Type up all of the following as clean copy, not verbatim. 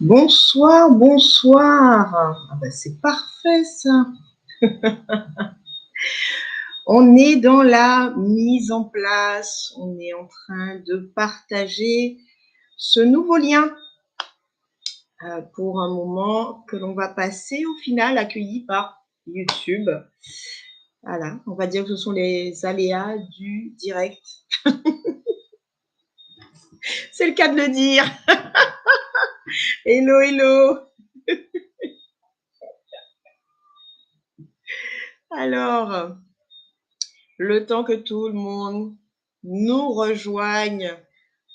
Bonsoir, bonsoir. Ah ben c'est parfait ça. On est dans la mise en place, on est en train de partager ce nouveau lien pour un moment que l'on va passer au final accueilli par YouTube. Voilà, on va dire que ce sont les aléas du direct. C'est le cas de le dire. Hello, hello. Alors, le temps que tout le monde nous rejoigne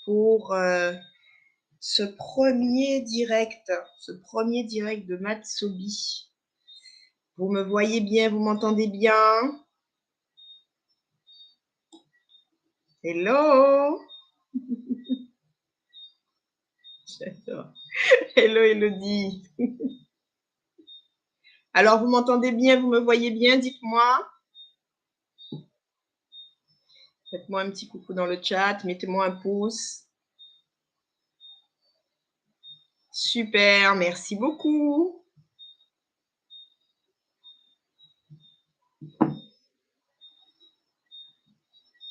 pour ce premier direct de Matsobi. Vous me voyez bien, vous m'entendez bien? Hello. J'adore. Hello Elodie. Alors, vous m'entendez bien, vous me voyez bien? Dites-moi. Faites-moi un petit coucou dans le chat, mettez-moi un pouce. Super, merci beaucoup.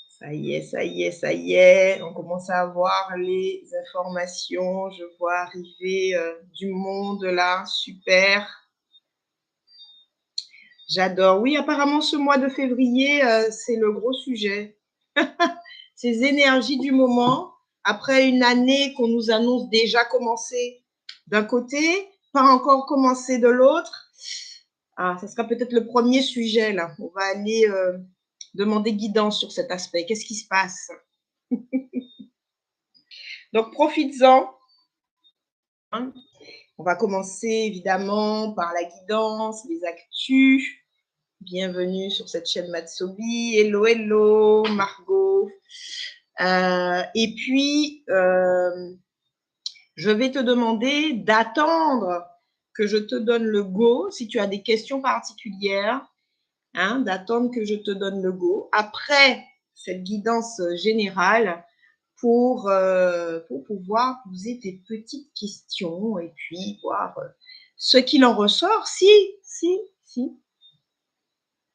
Ça y est, ça y est, ça y est. On commence à avoir les informations. Je vois arriver du monde là. Super. J'adore. Oui, apparemment, ce mois de février, c'est le gros sujet. Ces énergies du moment, après une année qu'on nous annonce déjà commencer d'un côté, pas encore commencé de l'autre. Ah, ça sera peut-être le premier sujet, là. On va aller demander guidance sur cet aspect. Qu'est-ce qui se passe? Donc, profites-en. On va commencer évidemment par la guidance, les actus. Bienvenue sur cette chaîne Matsobi. Hello, hello, Margot. Et puis, je vais te demander d'attendre que je te donne le go, si tu as des questions particulières, d'attendre que je te donne le go. Après cette guidance générale, pour pouvoir poser tes petites questions et puis voir ce qu'il en ressort, si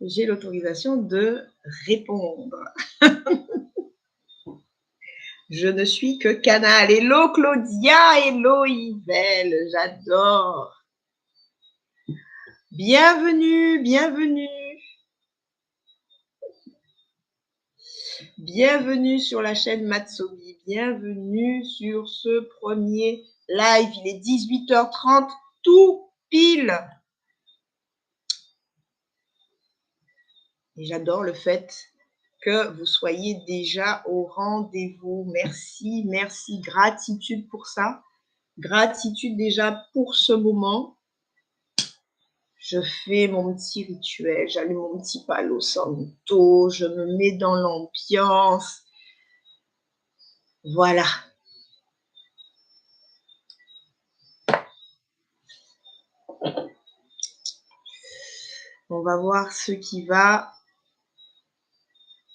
j'ai l'autorisation de répondre. Je ne suis que canal. Hello Claudia, hello Yvelle, j'adore. Bienvenue, bienvenue. Bienvenue sur la chaîne Matsobi. Bienvenue sur ce premier live. Il est 18h30, tout pile. Et j'adore le fait que vous soyez déjà au rendez-vous. Merci, merci, gratitude pour ça. Gratitude déjà pour ce moment. Je fais mon petit rituel, j'allume mon petit palo santo, je me mets dans l'ambiance. Voilà. On va voir ce qui va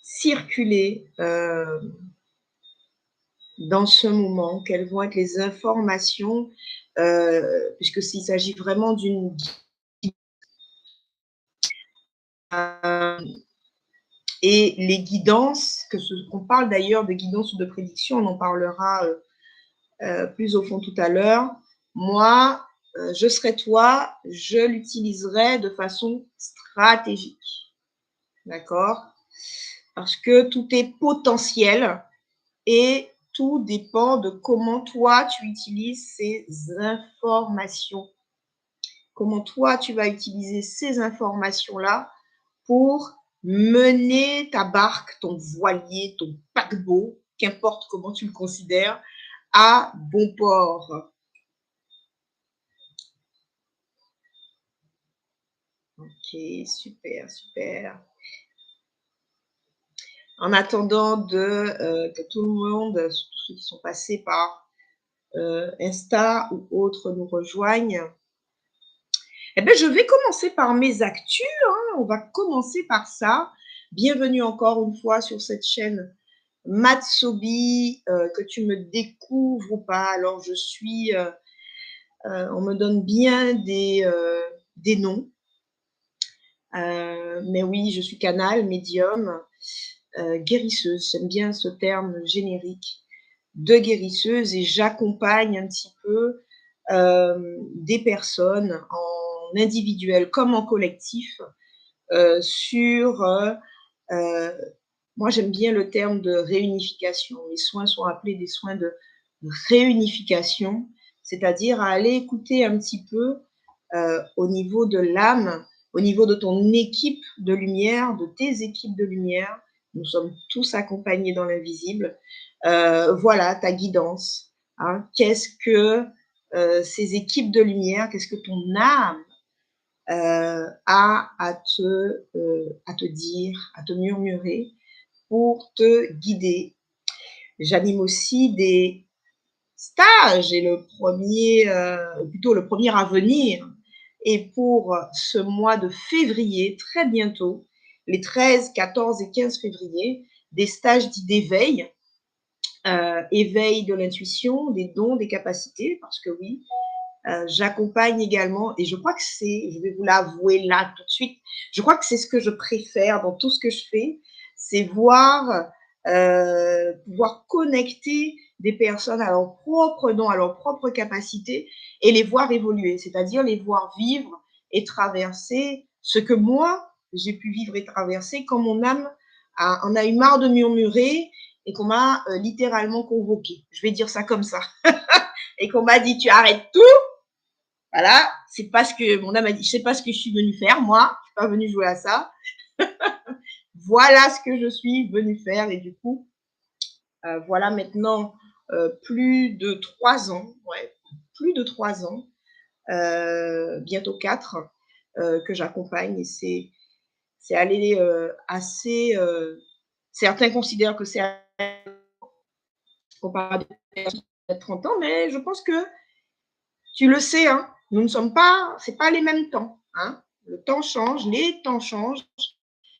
circuler dans ce moment, quelles vont être les informations, puisque s'il s'agit vraiment d'une et les guidances, qu'on parle d'ailleurs de guidance ou de prédiction, on en parlera plus au fond tout à l'heure. Moi, je serai toi, je l'utiliserai de façon stratégique. D'accord? Parce que tout est potentiel et tout dépend de comment toi, tu utilises ces informations. Comment toi, tu vas utiliser ces informations-là pour mener ta barque, ton voilier, ton paquebot, qu'importe comment tu le considères, à bon port. Ok, super, super. En attendant que tout le monde, surtout ceux qui sont passés par Insta ou autres, nous rejoignent, eh bien, je vais commencer par mes actus. On va commencer par ça. Bienvenue encore une fois sur cette chaîne Matsobi, que tu me découvres ou pas. Alors, je suis On me donne bien des noms. Mais oui, je suis canal, médium, guérisseuse. J'aime bien ce terme générique de guérisseuse et j'accompagne un petit peu des personnes en individuel comme en collectif sur moi, j'aime bien le terme de réunification. Les soins sont appelés des soins de réunification, c'est-à-dire à aller écouter un petit peu au niveau de l'âme, au niveau de ton équipe de lumière, de tes équipes de lumière. Nous sommes tous accompagnés dans l'invisible. Voilà ta guidance. Hein. Qu'est-ce que ces équipes de lumière, qu'est-ce que ton âme a à te dire, à te murmurer pour te guider. J'anime aussi des stages et le premier à venir. Et pour ce mois de février, très bientôt, les 13, 14 et 15 février, des stages dits d'éveil, éveil de l'intuition, des dons, des capacités, parce que oui, j'accompagne également, et je crois que je vais vous l'avouer là tout de suite, je crois que c'est ce que je préfère dans tout ce que je fais, c'est pouvoir connecter des personnes à leur propre don, à leur propre capacité, et les voir évoluer, c'est-à-dire les voir vivre et traverser ce que moi, j'ai pu vivre et traverser quand mon âme en a eu marre de murmurer et qu'on m'a littéralement convoqué. Je vais dire ça comme ça. Et qu'on m'a dit, tu arrêtes tout. Voilà, c'est pas ce que mon âme a dit, je sais pas ce que je suis venue faire, moi, je suis pas venue jouer à ça. Voilà ce que je suis venue faire et du coup, voilà maintenant plus de 3 ans, ouais, plus de 3 ans, bientôt 4, que j'accompagne et c'est allé assez. Certains considèrent que c'est comparé à 30 ans, mais je pense que tu le sais, hein, nous ne sommes pas, c'est pas les mêmes temps. Hein. Le temps change, les temps changent.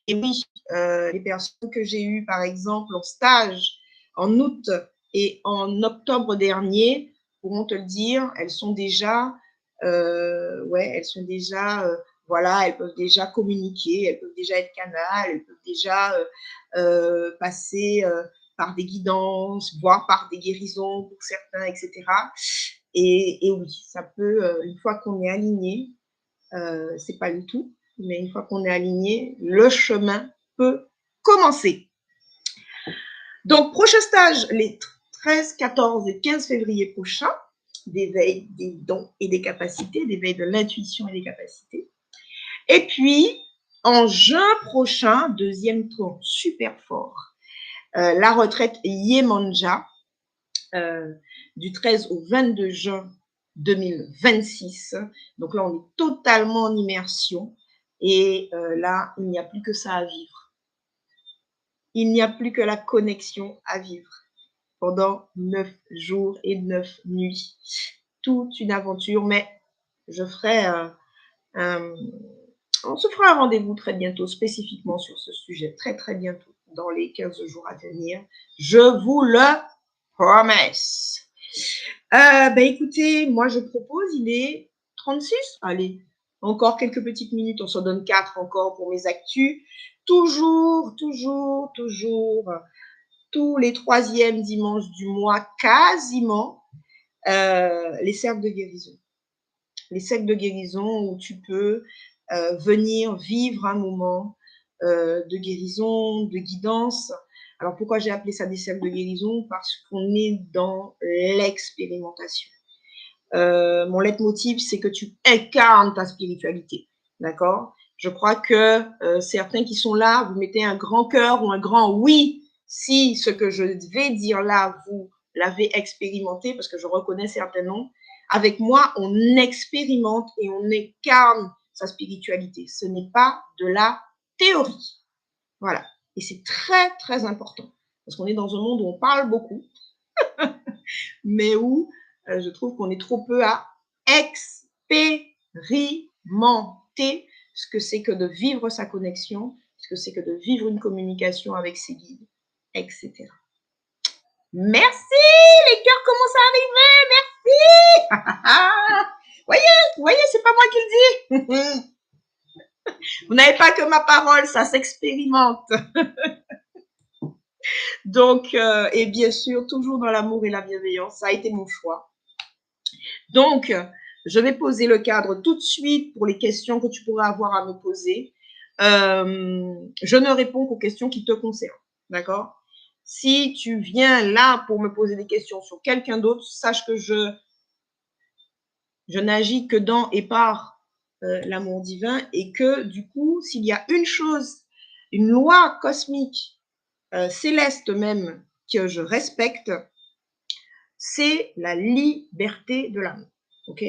Et oui, les personnes que j'ai eues, par exemple, en stage en août et en octobre dernier, pourront te le dire, elles sont déjà, voilà, elles peuvent déjà communiquer, elles peuvent déjà être canal, elles peuvent déjà passer par des guidances, voire par des guérisons pour certains, etc. Et oui, ça peut, une fois qu'on est aligné, c'est pas du tout, mais une fois qu'on est aligné, le chemin peut commencer. Donc, prochain stage, les 13, 14 et 15 février prochains, d'éveil des dons et des capacités, d'éveil de l'intuition et des capacités. Et puis, en juin prochain, deuxième tour super fort, la retraite Yemanja, du 13 au 22 juin 2026. Donc là, on est totalement en immersion. Et là, il n'y a plus que ça à vivre. Il n'y a plus que la connexion à vivre pendant 9 jours et 9 nuits. Toute une aventure, mais je ferai on se fera un rendez-vous très bientôt spécifiquement sur ce sujet, très très bientôt, dans les 15 jours à venir. Je vous le promets. Écoutez, moi je propose, il est 36. Allez, encore quelques petites minutes, on s'en donne 4 encore pour mes actus. Toujours, tous les 3e dimanches du mois, quasiment, les cercles de guérison. Les cercles de guérison où tu peux venir vivre un moment de guérison, de guidance. Alors, pourquoi j'ai appelé ça des cercles de guérison? Parce qu'on est dans l'expérimentation. Mon leitmotiv, c'est que tu incarnes ta spiritualité. D'accord? Je crois que certains qui sont là, vous mettez un grand cœur ou un grand oui si ce que je vais dire là, vous l'avez expérimenté, parce que je reconnais certains noms. Avec moi, on expérimente et on incarne sa spiritualité. Ce n'est pas de la théorie. Voilà. Et c'est très, très important. Parce qu'on est dans un monde où on parle beaucoup, mais où je trouve qu'on est trop peu à expérimenter ce que c'est que de vivre sa connexion, ce que c'est que de vivre une communication avec ses guides, etc. Merci, les cœurs commencent à arriver. Merci. Voyez, c'est pas moi qui le dis. Vous n'avez pas que ma parole, ça s'expérimente. Donc, et bien sûr, toujours dans l'amour et la bienveillance, ça a été mon choix. Donc, je vais poser le cadre tout de suite pour les questions que tu pourrais avoir à me poser. Je ne réponds qu'aux questions qui te concernent, d'accord? Si tu viens là pour me poser des questions sur quelqu'un d'autre, sache que je n'agis que dans et par l'amour divin et que du coup, s'il y a une chose, une loi cosmique, céleste même, que je respecte, c'est la liberté de l'amour. Ok?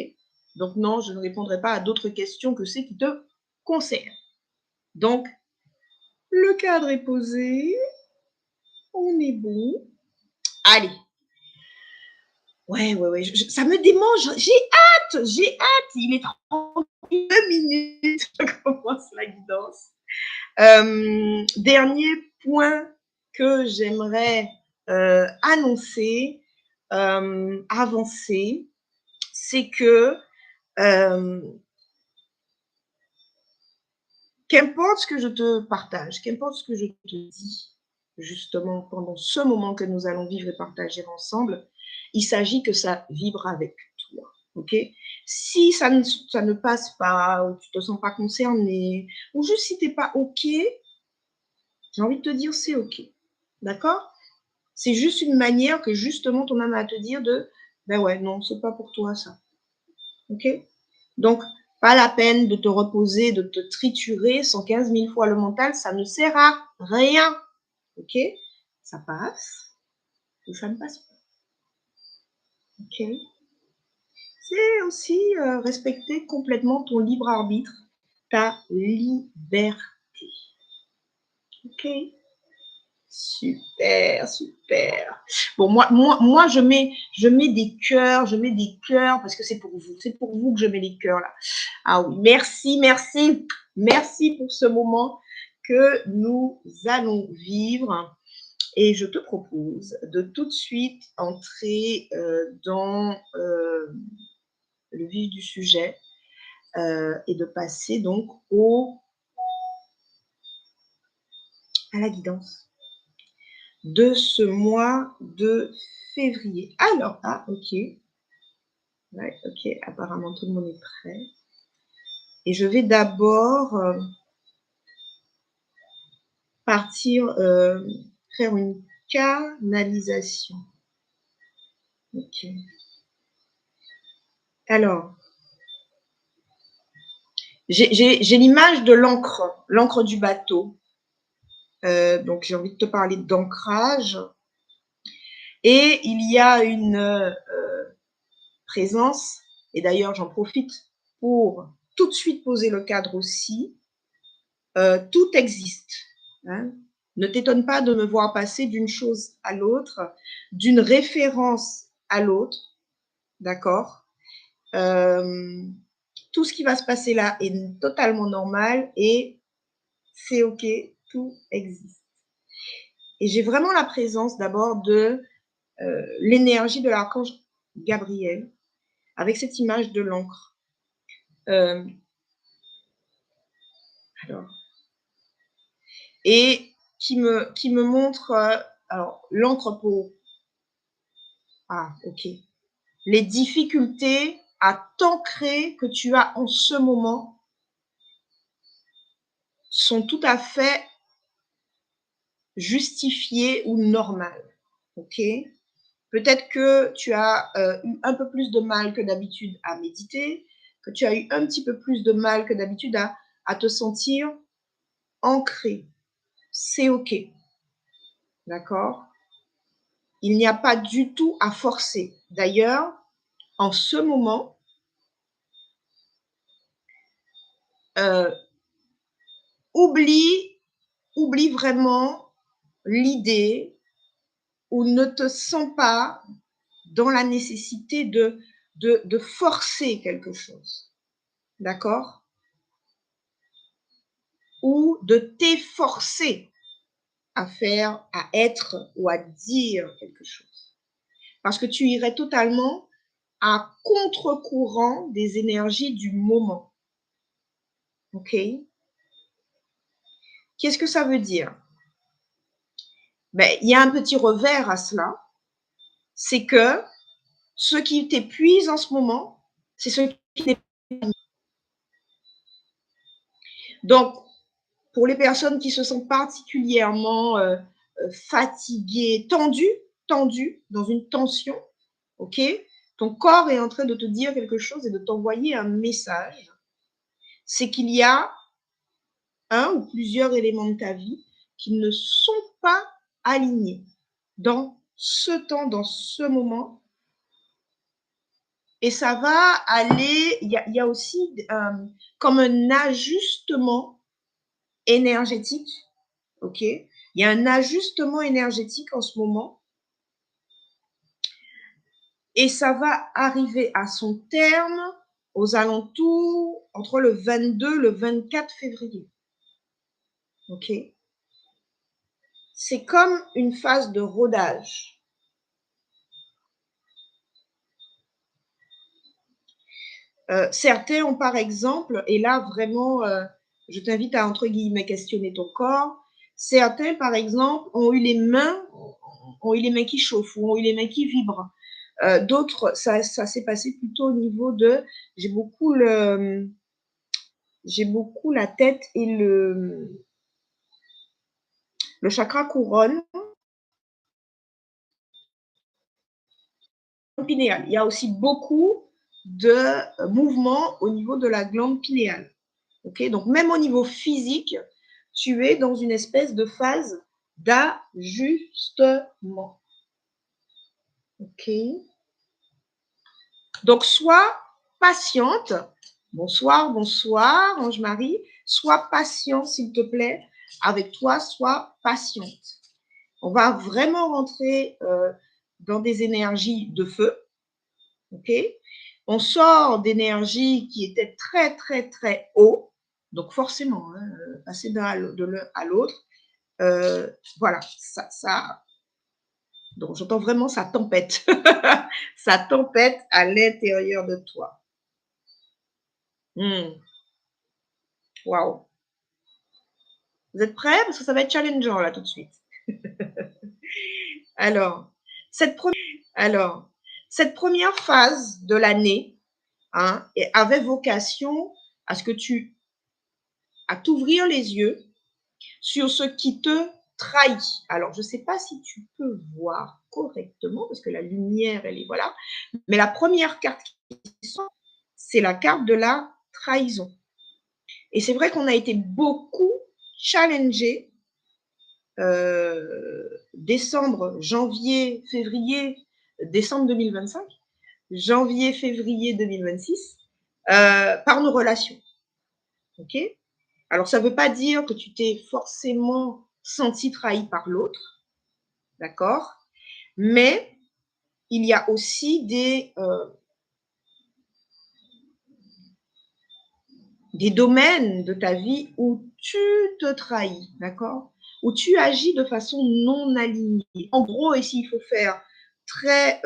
Donc non, je ne répondrai pas à d'autres questions que celles qui te concernent. Donc, le cadre est posé, on est bon. Allez. Ouais, ça me démange, j'ai hâte. Il est 32 minutes, je commence la guidance. Dernier point que j'aimerais annoncer, avancer, c'est que qu'importe ce que je te partage, qu'importe ce que je te dis, justement, pendant ce moment que nous allons vivre et partager ensemble, il s'agit que ça vibre avec toi. Ok? Si ça ne passe pas, ou tu ne te sens pas concerné, ou juste si tu n'es pas OK, j'ai envie de te dire c'est OK. D'accord? C'est juste une manière que justement ton âme va te dire de ben ouais, non, c'est pas pour toi ça. Ok? Donc, pas la peine de te reposer, de te triturer 115 000 fois le mental, ça ne sert à rien. Ok? Ça passe ou ça ne passe pas. Ok? C'est aussi respecter complètement ton libre arbitre, ta liberté. Ok? Super, super. Bon, moi je mets des cœurs, parce que c'est pour vous que je mets les cœurs là. Ah oui, merci pour ce moment que nous allons vivre. Et je te propose de tout de suite entrer dans le vif du sujet et de passer donc à la guidance de ce mois de février. Alors, ok. Ouais, ok, apparemment tout le monde est prêt. Et je vais d'abord partir faire une canalisation. Ok. Alors, j'ai l'image de l'encre du bateau. Donc, j'ai envie de te parler d'ancrage. Et il y a une présence, et d'ailleurs, j'en profite pour tout de suite poser le cadre aussi. Tout existe. Hein. Ne t'étonne pas de me voir passer d'une chose à l'autre, d'une référence à l'autre. D'accord? Tout ce qui va se passer là est totalement normal et c'est OK, tout existe. Et j'ai vraiment la présence d'abord de l'énergie de l'archange Gabriel avec cette image de l'encre. Alors, et qui me montre alors l'encre pour ok, les difficultés à t'ancrer que tu as en ce moment sont tout à fait justifiées ou normales. Ok? Peut-être que tu as eu un peu plus de mal que d'habitude à méditer, que tu as eu un petit peu plus de mal que d'habitude à te sentir ancré. C'est ok. D'accord? Il n'y a pas du tout à forcer. D'ailleurs, en ce moment, oublie vraiment l'idée ou ne te sens pas dans la nécessité de forcer quelque chose. D'accord? Ou de t'efforcer à faire, à être ou à dire quelque chose. parce que tu irais totalement à contre-courant des énergies du moment. OK? Qu'est-ce que ça veut dire? Ben, il y a un petit revers à cela, c'est que ce qui t'épuise en ce moment, c'est ce qui t'épuise. Donc, pour les personnes qui se sentent particulièrement fatiguées, tendues, dans une tension, ok? Ton corps est en train de te dire quelque chose et de t'envoyer un message. C'est qu'il y a un ou plusieurs éléments de ta vie qui ne sont pas alignés dans ce temps, dans ce moment. Et ça va aller, il y a aussi comme un ajustement énergétique, ok? Il y a un ajustement énergétique en ce moment et ça va arriver à son terme aux alentours entre le 22 et le 24 février. Ok? C'est comme une phase de rodage. Certains ont par exemple, et là vraiment, je t'invite à entre guillemets questionner ton corps. Certains par exemple ont eu les mains qui chauffent ou ont eu les mains qui vibrent. D'autres, ça s'est passé plutôt au niveau de, j'ai beaucoup la tête et le chakra couronne pinéale. Il y a aussi beaucoup de mouvements au niveau de la glande pinéale. Okay? Donc, même au niveau physique, tu es dans une espèce de phase d'ajustement. OK? Donc, sois patiente. Bonsoir, bonsoir, Ange-Marie. Sois patient, s'il te plaît, avec toi, sois patiente. On va vraiment rentrer dans des énergies de feu. OK? On sort d'énergies qui étaient très, très, très haut. Donc, forcément, hein, passer de l'un à l'autre. Voilà, ça. Donc, j'entends vraiment ça tempête. Ça tempête à l'intérieur de toi. Waouh. Vous êtes prêts? Parce que ça va être challengeant là tout de suite. Alors, cette première phase de l'année hein, avait vocation à ce que à t'ouvrir les yeux sur ce qui te trahit. Alors, je ne sais pas si tu peux voir correctement, parce que la lumière, elle est voilà. Mais la première carte qui sort, c'est la carte de la trahison. Et c'est vrai qu'on a été beaucoup challengés décembre, janvier, février, décembre 2025, janvier, février 2026, par nos relations. OK? Alors, ça ne veut pas dire que tu t'es forcément senti trahi par l'autre, d'accord? Mais il y a aussi des domaines de ta vie où tu te trahis, d'accord? Où tu agis de façon non alignée. En gros, ici, il faut faire très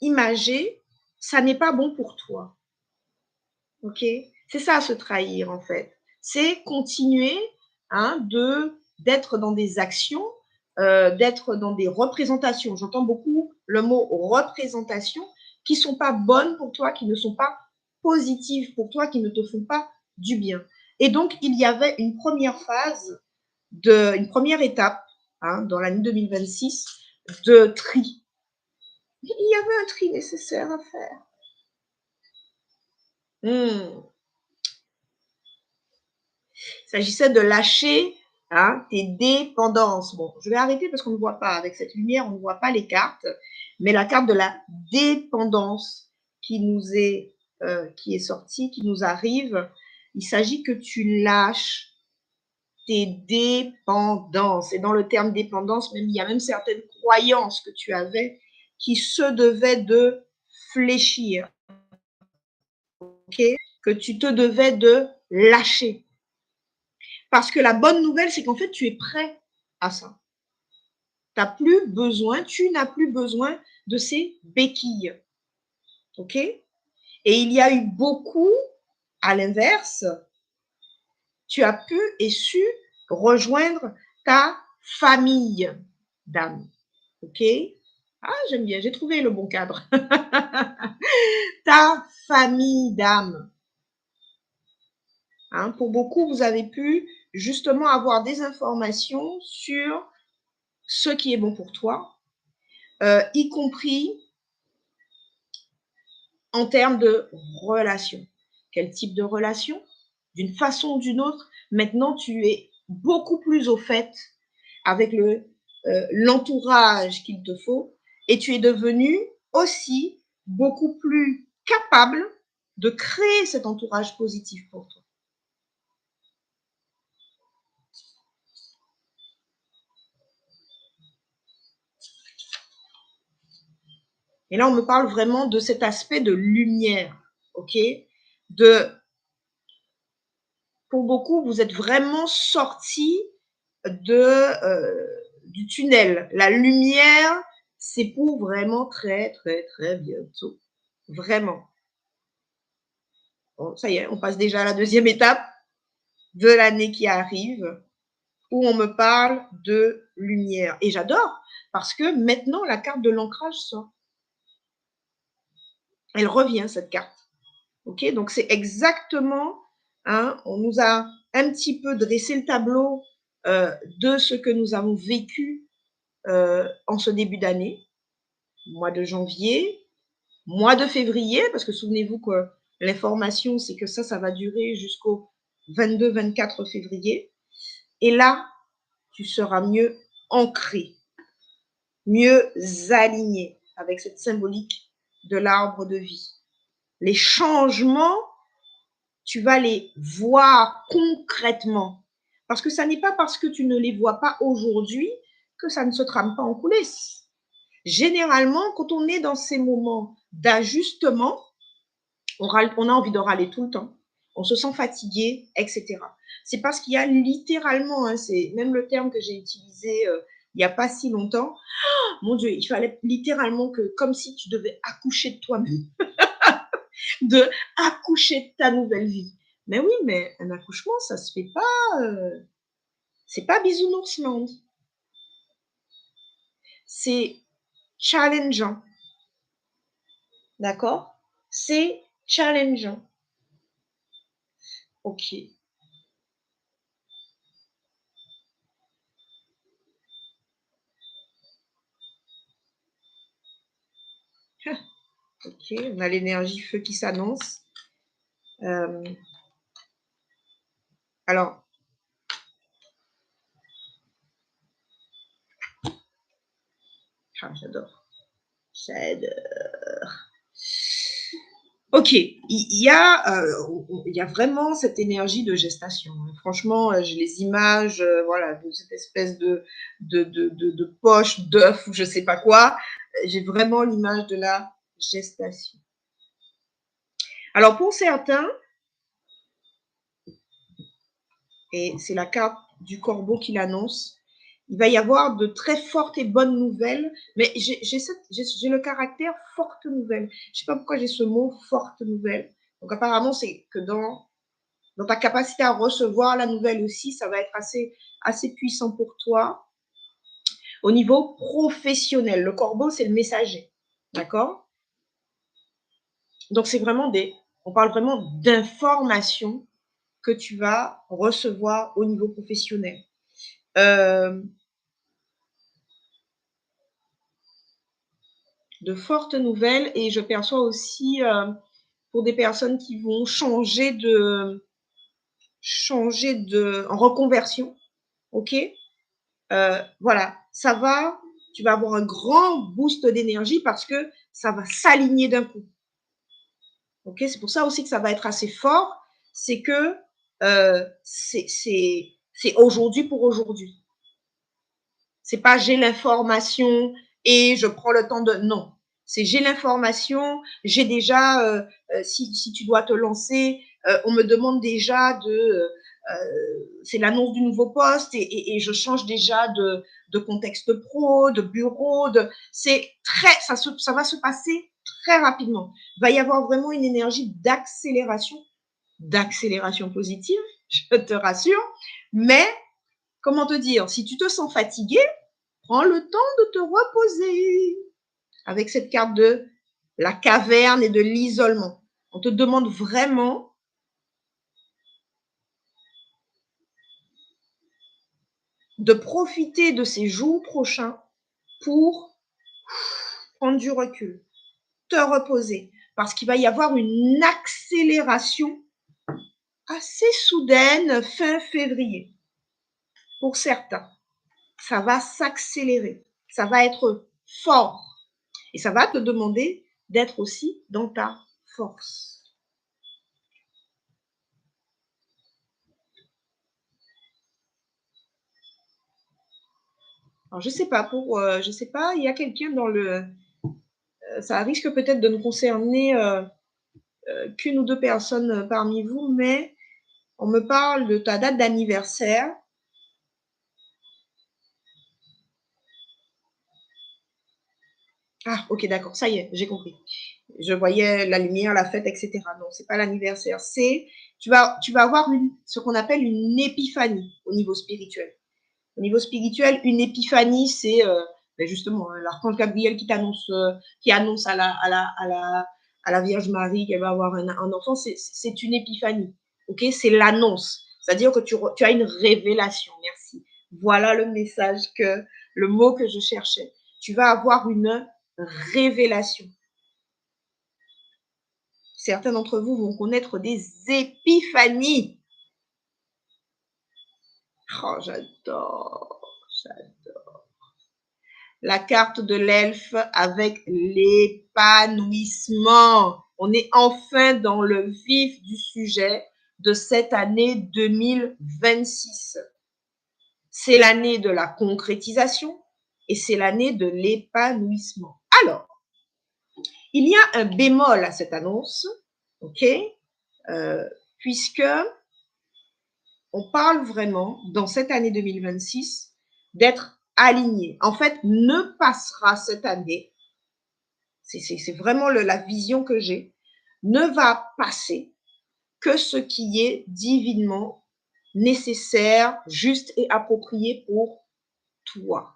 imagé, ça n'est pas bon pour toi. OK? C'est ça, se trahir, en fait. C'est continuer hein, d'être dans des actions, d'être dans des représentations. J'entends beaucoup le mot représentation qui ne sont pas bonnes pour toi, qui ne sont pas positives pour toi, qui ne te font pas du bien. Et donc, il y avait une première phase, une première étape hein, dans l'année 2026 de tri. Il y avait un tri nécessaire à faire. Il s'agissait de lâcher hein, tes dépendances. Bon, je vais arrêter parce qu'on ne voit pas. Avec cette lumière, on ne voit pas les cartes. Mais la carte de la dépendance qui est sortie, qui nous arrive, il s'agit que tu lâches tes dépendances. Et dans le terme dépendance, il y a même certaines croyances que tu avais qui se devaient de fléchir. Okay? Que tu te devais de lâcher. Parce que la bonne nouvelle, c'est qu'en fait, tu es prêt à ça. tu n'as plus besoin de ces béquilles. OK? Et il y a eu beaucoup, à l'inverse, tu as pu et su rejoindre ta famille d'âme. OK? Ah, j'aime bien, j'ai trouvé le bon cadre. Ta famille d'âme. Hein, pour beaucoup, vous avez pu justement avoir des informations sur ce qui est bon pour toi, y compris en termes de relations. Quel type de relation? D'une façon ou d'une autre, maintenant, tu es beaucoup plus au fait avec l'entourage qu'il te faut et tu es devenu aussi beaucoup plus capable de créer cet entourage positif pour toi. Et là, on me parle vraiment de cet aspect de lumière, ok? Pour beaucoup, vous êtes vraiment sorti du tunnel. La lumière, c'est pour vraiment très, très, très bientôt. Vraiment. Bon, ça y est, on passe déjà à la deuxième étape de l'année qui arrive, où on me parle de lumière. Et j'adore, parce que maintenant, la carte de l'ancrage sort. Elle revient, cette carte. OK? Donc, c'est exactement, hein, on nous a un petit peu dressé le tableau de ce que nous avons vécu en ce début d'année, mois de janvier, mois de février, parce que souvenez-vous que l'information, c'est que ça va durer jusqu'au 22-24 février. Et là, tu seras mieux ancré, mieux aligné avec cette symbolique de l'arbre de vie. Les changements, tu vas les voir concrètement. Parce que ça n'est pas parce que tu ne les vois pas aujourd'hui que ça ne se trame pas en coulisses. Généralement, quand on est dans ces moments d'ajustement, on a envie de râler tout le temps. On se sent fatigué, etc. C'est parce qu'il y a littéralement, hein, c'est même le terme que j'ai utilisé il n'y a pas si longtemps. Oh, mon Dieu, il fallait littéralement que, comme si tu devais accoucher de toi-même, de accoucher de ta nouvelle vie. Mais oui, mais un accouchement, ça se fait pas. C'est pas bisounoursland. C'est challengeant. D'accord? C'est challengeant. Ok. Ok, on a l'énergie feu qui s'annonce. Alors, ah, j'adore. J'adore. Ok, il y a vraiment cette énergie de gestation. Franchement, j'ai les images, voilà, de cette espèce de poche d'œuf ou je sais pas quoi. J'ai vraiment l'image de la gestation. Alors pour certains, et c'est la carte du corbeau qui l'annonce, il va y avoir de très fortes et bonnes nouvelles, mais j'ai le caractère forte nouvelle. Je ne sais pas pourquoi j'ai ce mot forte nouvelle. Donc apparemment, c'est que dans ta capacité à recevoir la nouvelle aussi, ça va être assez puissant pour toi. Au niveau professionnel, le corbeau, c'est le messager. D'accord? Donc c'est vraiment on parle vraiment d'informations que tu vas recevoir au niveau professionnel. De fortes nouvelles et je perçois aussi pour des personnes qui vont changer en reconversion, ok, voilà, tu vas avoir un grand boost d'énergie parce que ça va s'aligner d'un coup, ok, c'est pour ça aussi que ça va être assez fort, c'est que c'est aujourd'hui pour aujourd'hui, c'est pas j'ai l'information et je prends le temps de, non, c'est j'ai l'information, j'ai déjà, si tu dois te lancer, on me demande déjà c'est l'annonce du nouveau poste et je change déjà de contexte pro, de bureau. Ça va se passer très rapidement. Il va y avoir vraiment une énergie d'accélération positive, je te rassure. Mais, comment te dire, si tu te sens fatigué, prends le temps de te reposer. Avec cette carte de la caverne et de l'isolement, on te demande vraiment de profiter de ces jours prochains pour prendre du recul, te reposer, parce qu'il va y avoir une accélération assez soudaine fin février. Pour certains, ça va s'accélérer, ça va être fort et ça va te demander d'être aussi dans ta force. Alors, je sais pas, je sais pas, il y a quelqu'un dans le, ça risque peut-être de ne concerner qu'une ou deux personnes parmi vous, mais on me parle de ta date d'anniversaire. Ah, ok, d'accord, ça y est, j'ai compris. Je voyais la lumière, la fête, etc. Non, c'est pas l'anniversaire. Tu vas avoir ce qu'on appelle une épiphanie au niveau spirituel. Au niveau spirituel, une épiphanie, c'est justement l'archange Gabriel qui annonce à la Vierge Marie qu'elle va avoir un enfant. C'est une épiphanie. Ok, c'est l'annonce. C'est-à-dire que tu as une révélation. Merci. Voilà le mot que je cherchais. Tu vas avoir une révélation. Certains d'entre vous vont connaître des épiphanies. Oh, j'adore. La carte de l'elfe avec l'épanouissement. On est enfin dans le vif du sujet de cette année 2026. C'est l'année de la concrétisation et c'est l'année de l'épanouissement. Alors, il y a un bémol à cette annonce, ok, puisque on parle vraiment, dans cette année 2026, d'être aligné. En fait, ne passera cette année, c'est vraiment la vision que j'ai, ne va passer que ce qui est divinement nécessaire, juste et approprié pour toi.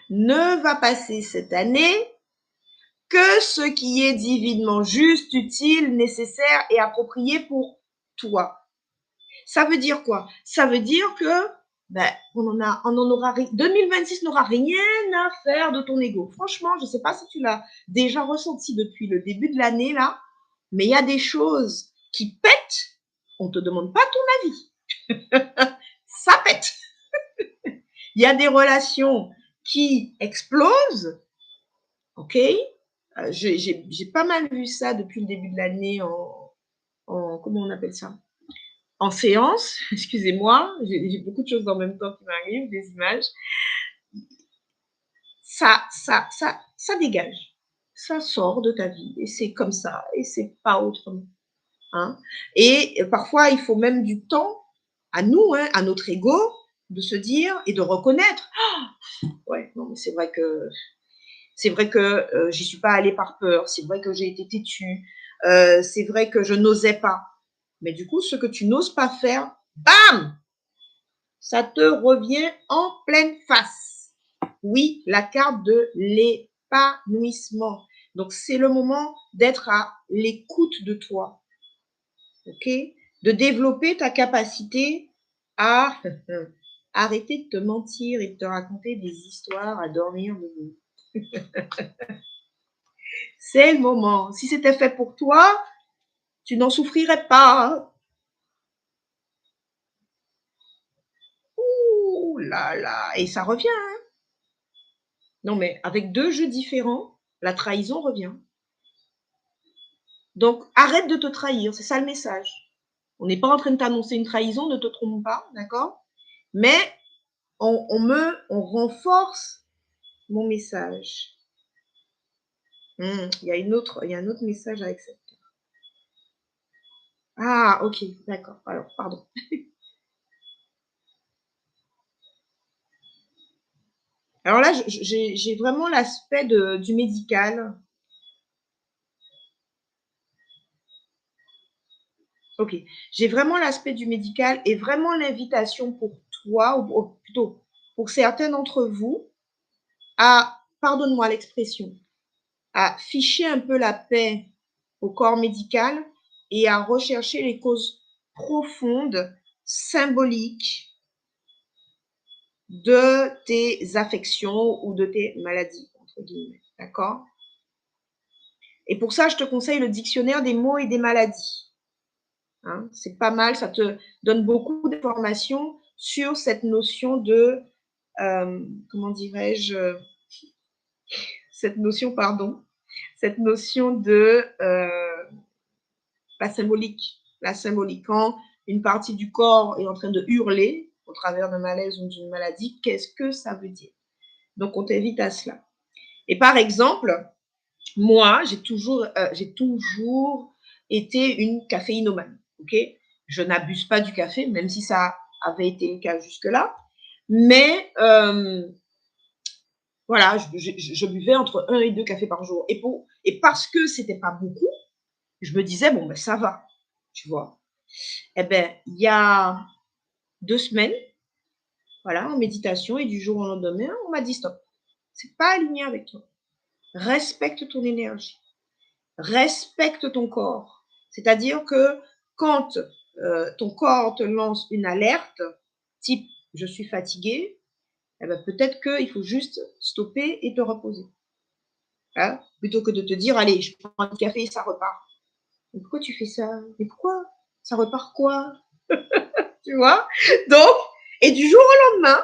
Ne va passer cette année que ce qui est divinement juste, utile, nécessaire et approprié pour toi. Ça veut dire quoi? Ça veut dire que on en aura 2026 n'aura rien à faire de ton ego. Franchement, je ne sais pas si tu l'as déjà ressenti depuis le début de l'année là, mais il y a des choses qui pètent. On te demande pas ton avis. Ça pète. Il y a des relations qui explosent. Ok? J'ai pas mal vu ça depuis le début de l'année en comment on appelle ça? En séance, excusez-moi, j'ai beaucoup de choses en même temps qui m'arrivent, des images. Ça dégage, ça sort de ta vie et c'est comme ça et c'est pas autrement. Hein. Et parfois, il faut même du temps à nous, hein, à notre ego, de se dire et de reconnaître. Oh, ouais, non, mais c'est vrai que j'y suis pas allée par peur, c'est vrai que j'ai été têtue, c'est vrai que je n'osais pas. Mais du coup, ce que tu n'oses pas faire, bam, ça te revient en pleine face. Oui, la carte de l'épanouissement. Donc, c'est le moment d'être à l'écoute de toi. OK? De développer ta capacité à arrêter de te mentir et de te raconter des histoires à dormir debout. C'est le moment. Si c'était fait pour toi, tu n'en souffrirais pas. Ouh là là. Et ça revient. Hein. Non, mais avec deux jeux différents, la trahison revient. Donc, arrête de te trahir. C'est ça le message. On n'est pas en train de t'annoncer une trahison, ne te trompe pas, d'accord? Mais on renforce mon message. Il y a un autre message avec cette carte. Ah, ok, d'accord. Alors, pardon. Alors là, j'ai vraiment l'aspect du médical. Ok, j'ai vraiment l'aspect du médical et vraiment l'invitation pour toi, ou plutôt pour certains d'entre vous, à, pardonne-moi l'expression, à ficher un peu la paix au corps médical et à rechercher les causes profondes, symboliques de tes affections ou de tes maladies, entre guillemets. D'accord? Et pour ça, je te conseille le dictionnaire des mots et des maladies. Hein, c'est pas mal, ça te donne beaucoup d'informations sur cette notion de, comment dirais-je, cette notion, pardon, cette notion de la symbolique. La symbolique, quand une partie du corps est en train de hurler au travers d'un malaise ou d'une maladie, qu'est-ce que ça veut dire? Donc, on t'invite à cela. Et par exemple, moi, j'ai toujours été une caféinomane. Ok, je n'abuse pas du café, même si ça avait été le cas jusque-là. Mais voilà, je buvais entre 1 et 2 cafés par jour. Et parce que c'était pas beaucoup, je me disais, bon, ben, ça va, tu vois. Eh ben, il y a 2 semaines, voilà, en méditation, et du jour au lendemain, on m'a dit stop. C'est pas aligné avec toi. Respecte ton énergie. Respecte ton corps. C'est-à-dire que quand ton corps te lance une alerte, type je suis fatigué, eh ben, peut-être qu'il faut juste stopper et te reposer. Hein, plutôt que de te dire, allez, je prends un café et ça repart. Mais pourquoi tu fais ça? Mais pourquoi? Ça repart quoi? Tu vois? Donc, et du jour au lendemain,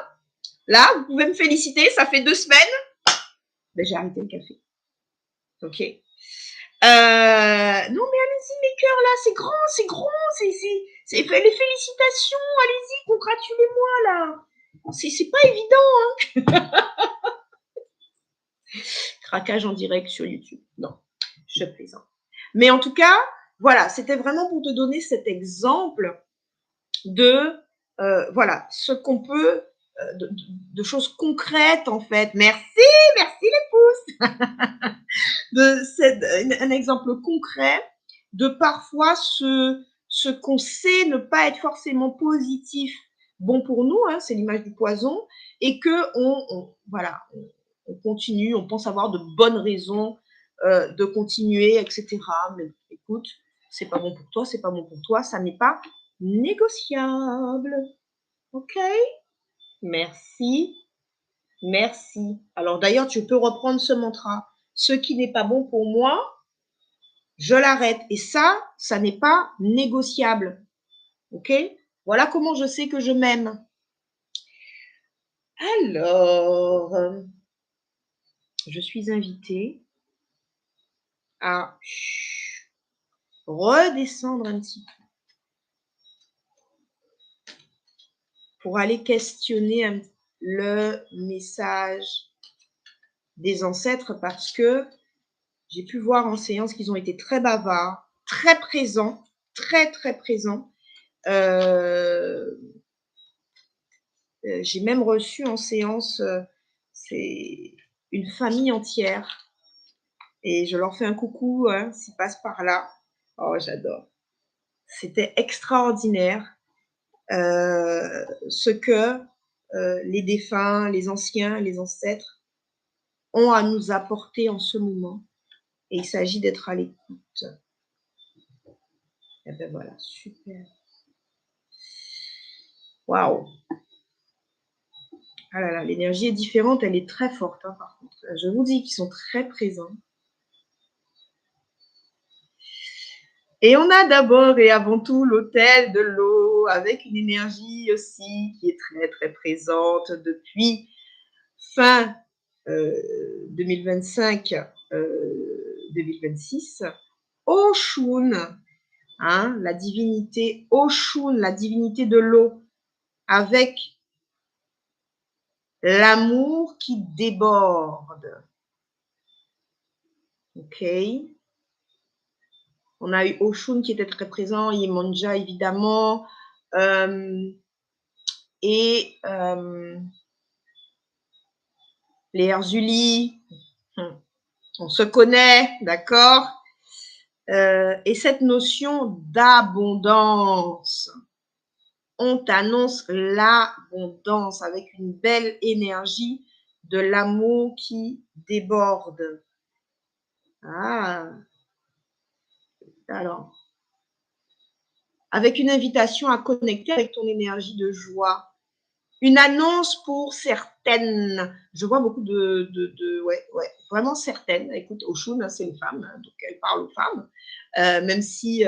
là, vous pouvez me féliciter, ça fait 2 semaines, ben, j'ai arrêté le café. Ok. Non, mais allez-y, mes cœurs, là, c'est grand, c'est grand, c'est les félicitations, allez-y, congratulez-moi, là. C'est pas évident, hein. Craquage en direct sur YouTube. Non, je plaisante. Mais en tout cas, voilà, c'était vraiment pour te donner cet exemple de, voilà, ce qu'on peut, de choses concrètes, en fait. Merci, merci les pouces. Un exemple concret de parfois ce qu'on sait ne pas être forcément positif, bon pour nous, hein, c'est l'image du poison, et que voilà, on continue, on pense avoir de bonnes raisons de continuer, etc. Mais écoute, c'est pas bon pour toi, c'est pas bon pour toi, ça n'est pas négociable. Ok? Merci. Merci. Alors d'ailleurs, tu peux reprendre ce mantra. Ce qui n'est pas bon pour moi, je l'arrête. Et ça n'est pas négociable. OK? Voilà comment je sais que je m'aime. Alors, je suis invitée à redescendre un petit peu pour aller questionner le message des ancêtres, parce que j'ai pu voir en séance qu'ils ont été très bavards, très présents, très, très présents. J'ai même reçu en séance, c'est une famille entière, et je leur fais un coucou, hein, s'ils passent par là. Oh, j'adore. C'était extraordinaire, ce que les défunts, les anciens, les ancêtres ont à nous apporter en ce moment. Et il s'agit d'être à l'écoute. Et ben voilà, super. Waouh! Ah là là, l'énergie est différente, elle est très forte, hein, par contre. Je vous dis qu'ils sont très présents. Et on a d'abord et avant tout l'hôtel de l'eau, avec une énergie aussi qui est très, très présente depuis fin 2025, 2026. Oshun, hein, la divinité Oshun, la divinité de l'eau, avec l'amour qui déborde. Ok? On a eu Oshun qui était très présent, Yemonja évidemment, et les Erzuli, on se connaît, d'accord, et cette notion d'abondance, on t'annonce l'abondance avec une belle énergie de l'amour qui déborde. Ah, alors, avec une invitation à connecter avec ton énergie de joie. Une annonce pour certaines. Je vois beaucoup ouais, vraiment certaines. Écoute, Oshun, c'est une femme, hein, donc elle parle aux femmes, même si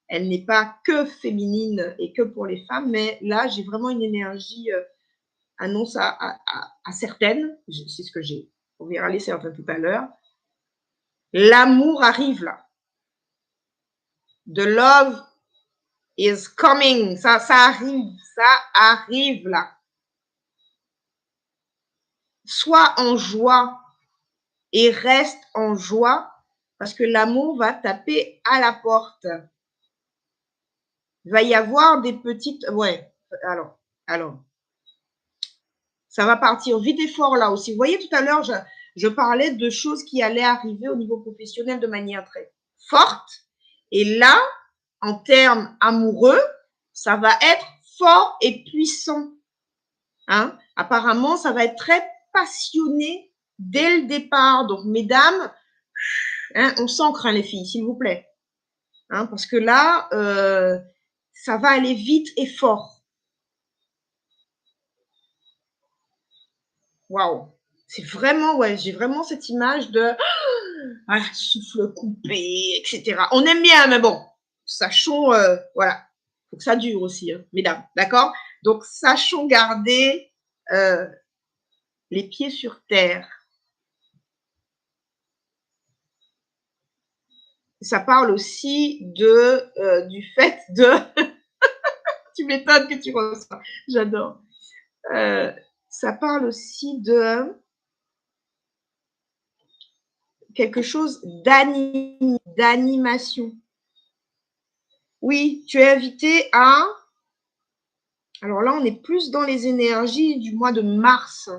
elle n'est pas que féminine et que pour les femmes, mais là, j'ai vraiment une énergie annonce à certaines. C'est ce que j'ai. On verra les certains tout à l'heure. L'amour arrive là. The love is coming. Ça arrive là. Sois en joie et reste en joie parce que l'amour va taper à la porte. Il va y avoir des petites... Ouais, alors. Ça va partir vite et fort là aussi. Vous voyez, tout à l'heure, je parlais de choses qui allaient arriver au niveau professionnel de manière très forte. Et là, en termes amoureux, ça va être fort et puissant. Hein? Apparemment, ça va être très passionné dès le départ. Donc, mesdames, hein, on s'ancre, hein, les filles, s'il vous plaît. Hein, parce que là, ça va aller vite et fort. Waouh! C'est vraiment, ouais, j'ai vraiment cette image de souffle coupé, etc. On aime bien, mais bon, sachons, voilà, faut que ça dure aussi, hein, mesdames, d'accord? Donc, sachons garder les pieds sur terre. Ça parle aussi du fait de... tu m'étonnes que tu reçois, j'adore. Ça parle aussi de quelque chose d'animation. Oui, tu es invité à... Alors là, on est plus dans les énergies du mois de mars.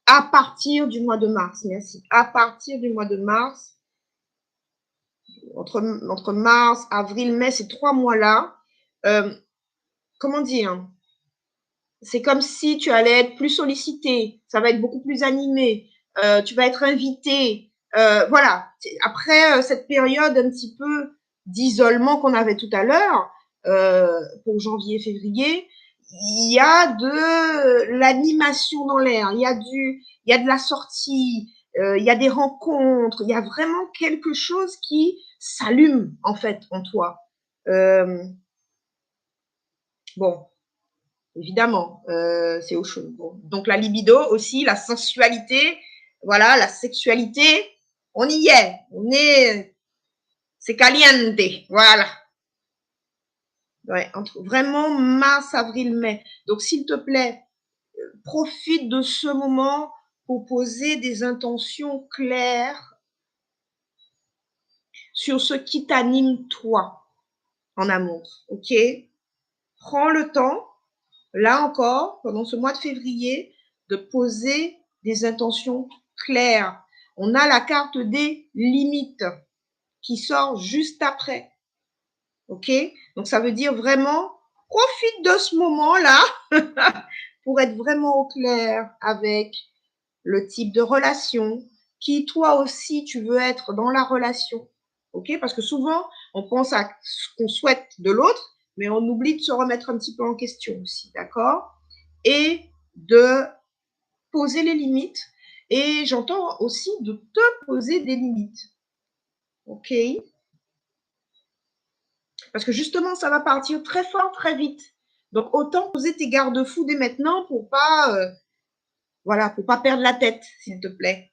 À partir du mois de mars, merci. À partir du mois de mars, entre mars, avril, mai, ces 3 mois-là, comment dire? C'est comme si tu allais être plus sollicité, ça va être beaucoup plus animé, tu vas être invité. Voilà, après cette période un petit peu d'isolement qu'on avait tout à l'heure, pour janvier, février, il y a de l'animation dans l'air, il y a de la sortie, il y a des rencontres, il y a vraiment quelque chose qui s'allume en fait en toi. Bon, évidemment, c'est au chaud. Bon. Donc la libido aussi, la sensualité, voilà, la sexualité, on y est, c'est caliente, voilà. Ouais, vraiment mars, avril, mai. Donc s'il te plaît, profite de ce moment pour poser des intentions claires sur ce qui t'anime toi en amour, ok? Prends le temps, là encore, pendant ce mois de février, de poser des intentions claires. On a la carte des limites qui sort juste après. OK? Donc, ça veut dire vraiment, profite de ce moment-là pour être vraiment au clair avec le type de relation, qui toi aussi tu veux être dans la relation. OK? Parce que souvent, on pense à ce qu'on souhaite de l'autre, mais on oublie de se remettre un petit peu en question aussi. D'accord? Et de poser les limites. Et j'entends aussi de te poser des limites. OK? Parce que justement, ça va partir très fort, très vite. Donc, autant poser tes garde-fous dès maintenant pour pas, voilà, pour pas perdre la tête, s'il te plaît.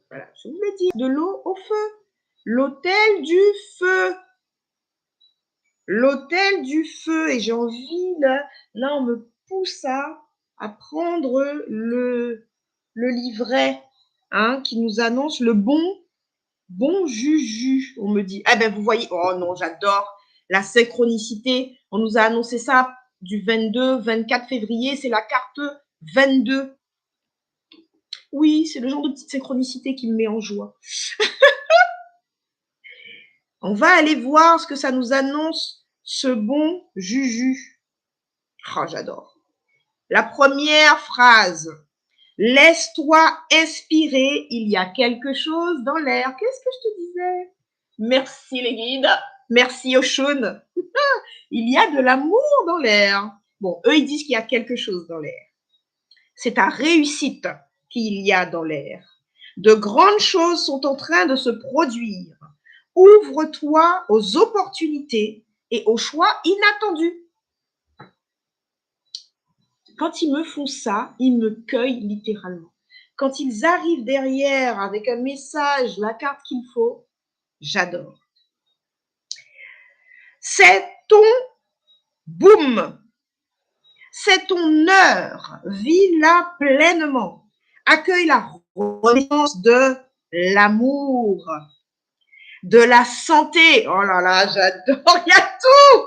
Voilà, je vous l'ai dit, de l'eau au feu. L'hôtel du feu. L'hôtel du feu. Et j'ai envie, là, on me pousse à prendre le livret qui nous annonce le bon juju. On me dit, ah ben vous voyez, oh non, j'adore la synchronicité. On nous a annoncé ça du 22-24 février, c'est la carte 22. Oui, c'est le genre de petite synchronicité qui me met en joie. On va aller voir ce que ça nous annonce, ce bon juju. Oh, j'adore. La première phrase. Laisse-toi inspirer, il y a quelque chose dans l'air. Qu'est-ce que je te disais? Merci les guides. Merci Oshun. Il y a de l'amour dans l'air. Bon, eux, ils disent qu'il y a quelque chose dans l'air. C'est ta réussite qu'il y a dans l'air. De grandes choses sont en train de se produire. Ouvre-toi aux opportunités et aux choix inattendus. Quand ils me font ça, ils me cueillent littéralement. Quand ils arrivent derrière avec un message, la carte qu'il faut, j'adore. C'est ton boom. C'est ton heure. Vis-la pleinement. Accueille la renaissance de l'amour, de la santé. Oh là là, j'adore, il y a tout.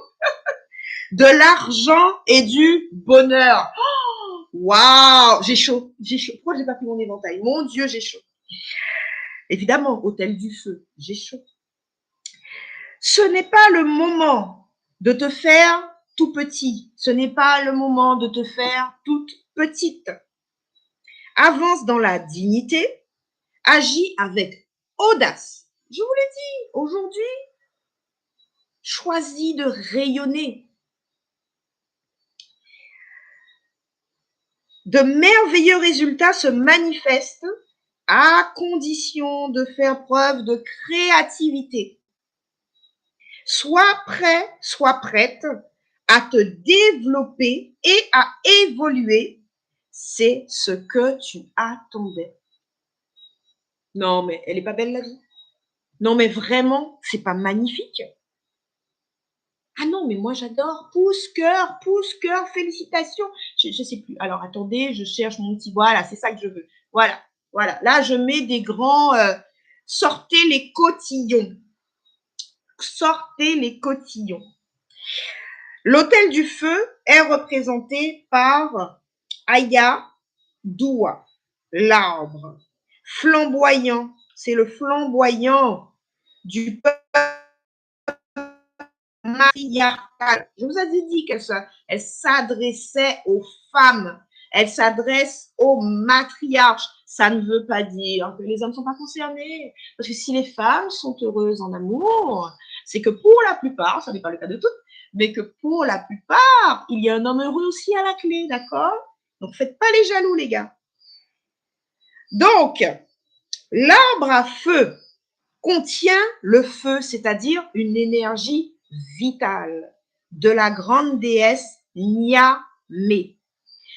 De l'argent et du bonheur. Waouh, j'ai chaud, j'ai chaud. Pourquoi j'ai pas pris mon éventail? Mon Dieu, j'ai chaud. Évidemment, hôtel du feu, j'ai chaud. Ce n'est pas le moment de te faire tout petit. Ce n'est pas le moment de te faire toute petite. Avance dans la dignité, agis avec audace. Je vous l'ai dit, aujourd'hui, choisis de rayonner. De merveilleux résultats se manifestent à condition de faire preuve de créativité. Sois prêt, sois prête à te développer et à évoluer. C'est ce que tu attendais. Non, mais elle n'est pas belle la vie. Non, mais vraiment, c'est pas magnifique. Ah non, mais moi j'adore. Pouce, cœur, félicitations. Je sais plus. Alors attendez, je cherche mon petit. Voilà, c'est ça que je veux. Voilà, voilà. Là, je mets des grands. Sortez les cotillons. Sortez les cotillons. L'hôtel du feu est représenté par Aya Doua, l'arbre. Flamboyant, c'est le flamboyant du peuple matriarcale. Je vous avais dit qu'elle s'adressait aux femmes. Elle s'adresse aux matriarches. Ça ne veut pas dire que les hommes ne sont pas concernés. Parce que si les femmes sont heureuses en amour, c'est que pour la plupart, ça n'est pas le cas de toutes, mais que pour la plupart, il y a un homme heureux aussi à la clé, d'accord? Donc, faites pas les jaloux, les gars. Donc, l'arbre à feu contient le feu, c'est-à-dire une énergie vitale de la grande déesse Nyame.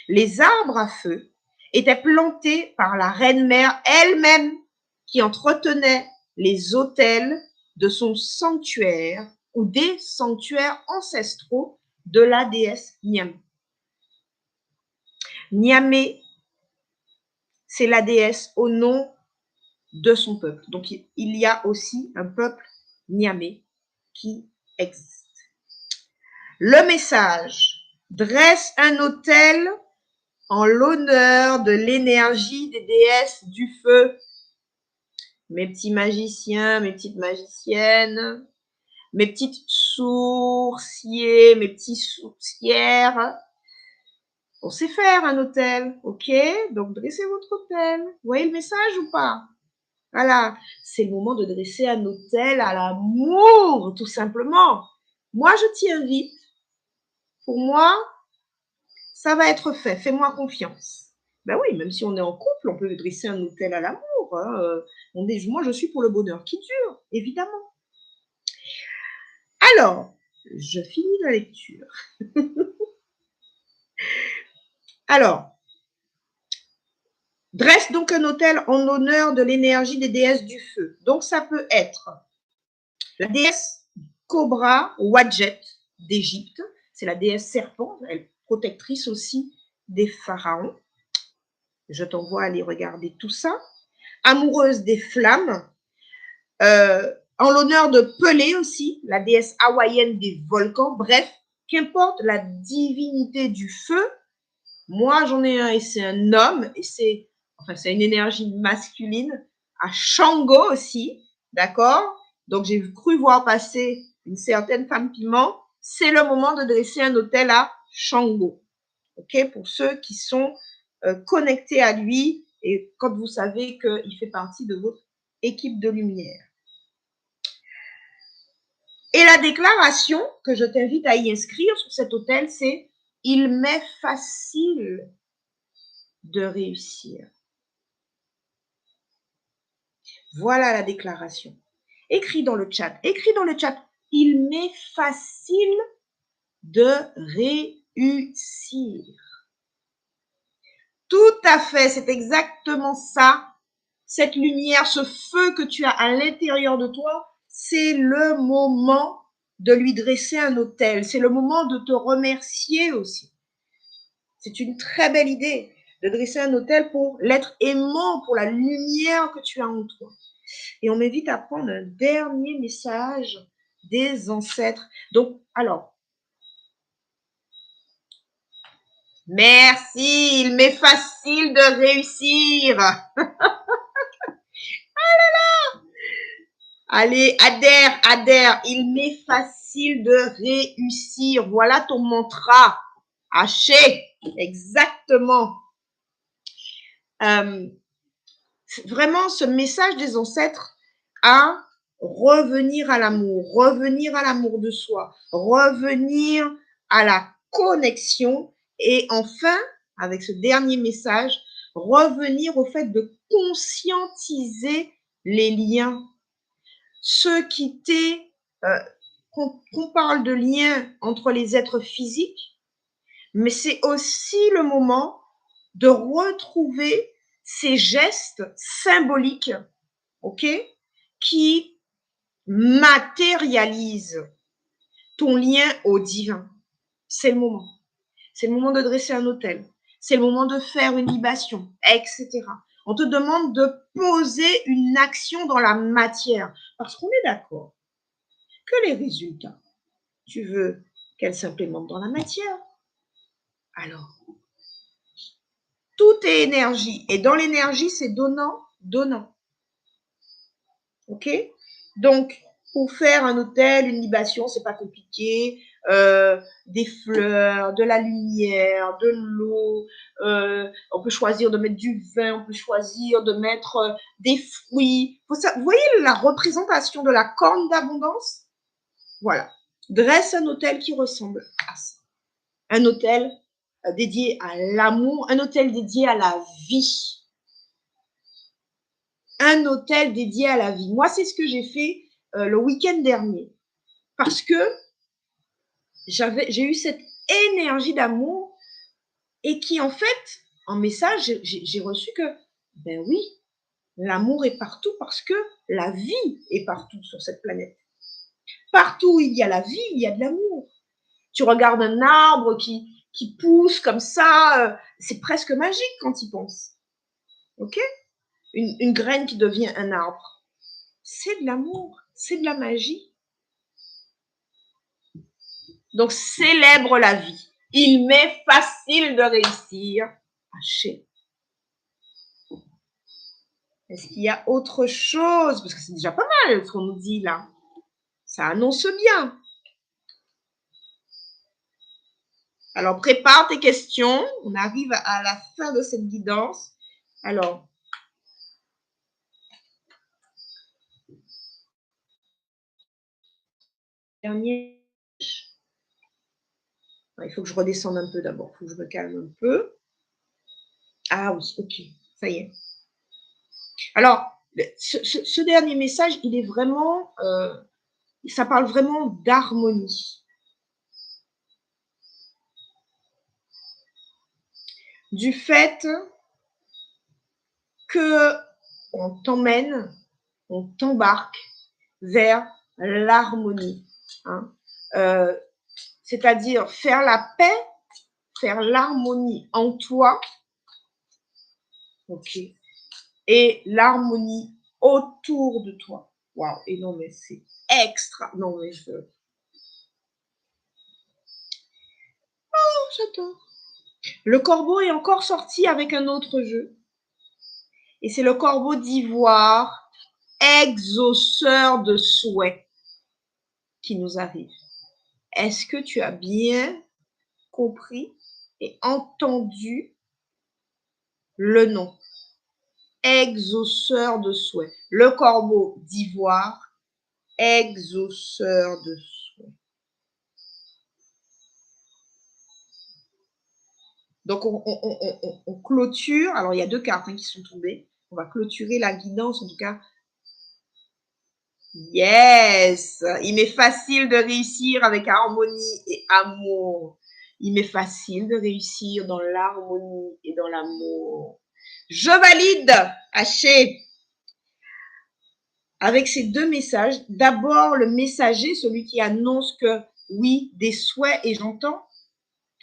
Les arbres à feu étaient plantés par la reine-mère elle-même qui entretenait les autels de son sanctuaire ou des sanctuaires ancestraux de la déesse Nyame. Nyame, c'est la déesse au nom de son peuple. Donc, il y a aussi un peuple Nyame qui existe. Le message dresse un autel en l'honneur de l'énergie des déesses du feu. Mes petits magiciens, mes petites magiciennes, mes petites sourciers, mes petits sourcières. On sait faire un autel, ok? Donc, dressez votre autel. Vous voyez le message ou pas? Voilà, c'est le moment de dresser un autel à l'amour, tout simplement. Moi, je t'y invite. Pour moi, ça va être fait. Fais-moi confiance. Ben oui, même si on est en couple, on peut dresser un autel à l'amour. Hein. Moi, je suis pour le bonheur qui dure, évidemment. Alors, je finis la lecture. Alors, dresse donc un autel en honneur de l'énergie des déesses du feu. Donc, ça peut être la déesse Cobra Wadjet d'Égypte. C'est la déesse serpent. Elle protectrice aussi des pharaons. Je t'envoie aller regarder tout ça. Amoureuse des flammes, en l'honneur de Pelé aussi, la déesse hawaïenne des volcans. Bref, qu'importe la divinité du feu, moi j'en ai un et c'est un homme, et c'est une énergie masculine, à Shango aussi, d'accord? Donc j'ai cru voir passer une certaine femme piment. C'est le moment de dresser un autel à Shango, ok? Pour ceux qui sont connectés à lui, et quand vous savez qu'il fait partie de votre équipe de lumière. Et la déclaration que je t'invite à y inscrire sur cet autel, c'est « Il m'est facile de réussir ». Voilà la déclaration. Écris dans le chat. Écris dans le chat. Il m'est facile de réussir. Tout à fait, c'est exactement ça. Cette lumière, ce feu que tu as à l'intérieur de toi, c'est le moment de lui dresser un autel. C'est le moment de te remercier aussi. C'est une très belle idée de dresser un autel pour l'être aimant, pour la lumière que tu as en toi. Et on m'invite à prendre un dernier message des ancêtres. Donc, alors, merci, il m'est facile de réussir. Allez, adhère, il m'est facile de réussir. Voilà ton mantra. Haché, exactement. Vraiment, ce message des ancêtres à revenir à l'amour de soi, revenir à la connexion et enfin, avec ce dernier message, revenir au fait de conscientiser les liens. Ceux qui qu'on parle de liens entre les êtres physiques, mais c'est aussi le moment de retrouver ces gestes symboliques, ok, qui matérialisent ton lien au divin. C'est le moment. C'est le moment de dresser un autel. C'est le moment de faire une libation, etc. On te demande de poser une action dans la matière. Parce qu'on est d'accord que les résultats, tu veux qu'elles s'implémentent dans la matière. Alors, tout est énergie. Et dans l'énergie, c'est donnant, donnant. OK? Donc, pour faire un autel, une libation, c'est pas compliqué. Des fleurs, de la lumière, de l'eau. On peut choisir de mettre du vin, on peut choisir de mettre des fruits. Vous voyez la représentation de la corne d'abondance? Voilà. Dresse un autel qui ressemble à ça. Un autel dédié à l'amour, un autel dédié à la vie. Un autel dédié à la vie. Moi, c'est ce que j'ai fait le week-end dernier. Parce que j'ai eu cette énergie d'amour et qui, en fait, en message, j'ai reçu que, ben oui, l'amour est partout parce que la vie est partout sur cette planète. Partout où il y a la vie, il y a de l'amour. Tu regardes un arbre qui pousse comme ça, c'est presque magique quand il pense. OK? Une graine qui devient un arbre. C'est de l'amour, c'est de la magie. Donc, célèbre la vie. Il m'est facile de réussir. Haché. Est-ce qu'il y a autre chose? Parce que c'est déjà pas mal ce qu'on nous dit là. Ça annonce bien. Alors, prépare tes questions. On arrive à la fin de cette guidance. Alors, dernier. Il faut que je redescende un peu d'abord. Il faut que je me calme un peu. Ah oui, ok. Ça y est. Alors, ce dernier message, il est vraiment, ça parle vraiment d'harmonie. Du fait que on t'emmène, on t'embarque vers l'harmonie. Hein. C'est-à-dire faire la paix faire l'harmonie en toi, ok, et l'harmonie autour de toi. Waouh, et non, mais c'est extra. Non, mais oh, j'adore. Le corbeau est encore sorti avec un autre jeu. Et c'est le corbeau d'ivoire, exauceur de souhaits, qui nous arrive. Est-ce que tu as bien compris et entendu le nom? Exauceur de souhaits. Le corbeau d'ivoire, exauceur de souhaits. Donc, on clôture. Alors, il y a 2 cartes qui sont tombées. On va clôturer la guidance, en tout cas. Yes! Il m'est facile de réussir avec harmonie et amour. Il m'est facile de réussir dans l'harmonie et dans l'amour. Je valide, Haché. Avec ces 2 messages, d'abord le messager, celui qui annonce que oui, des souhaits, et j'entends.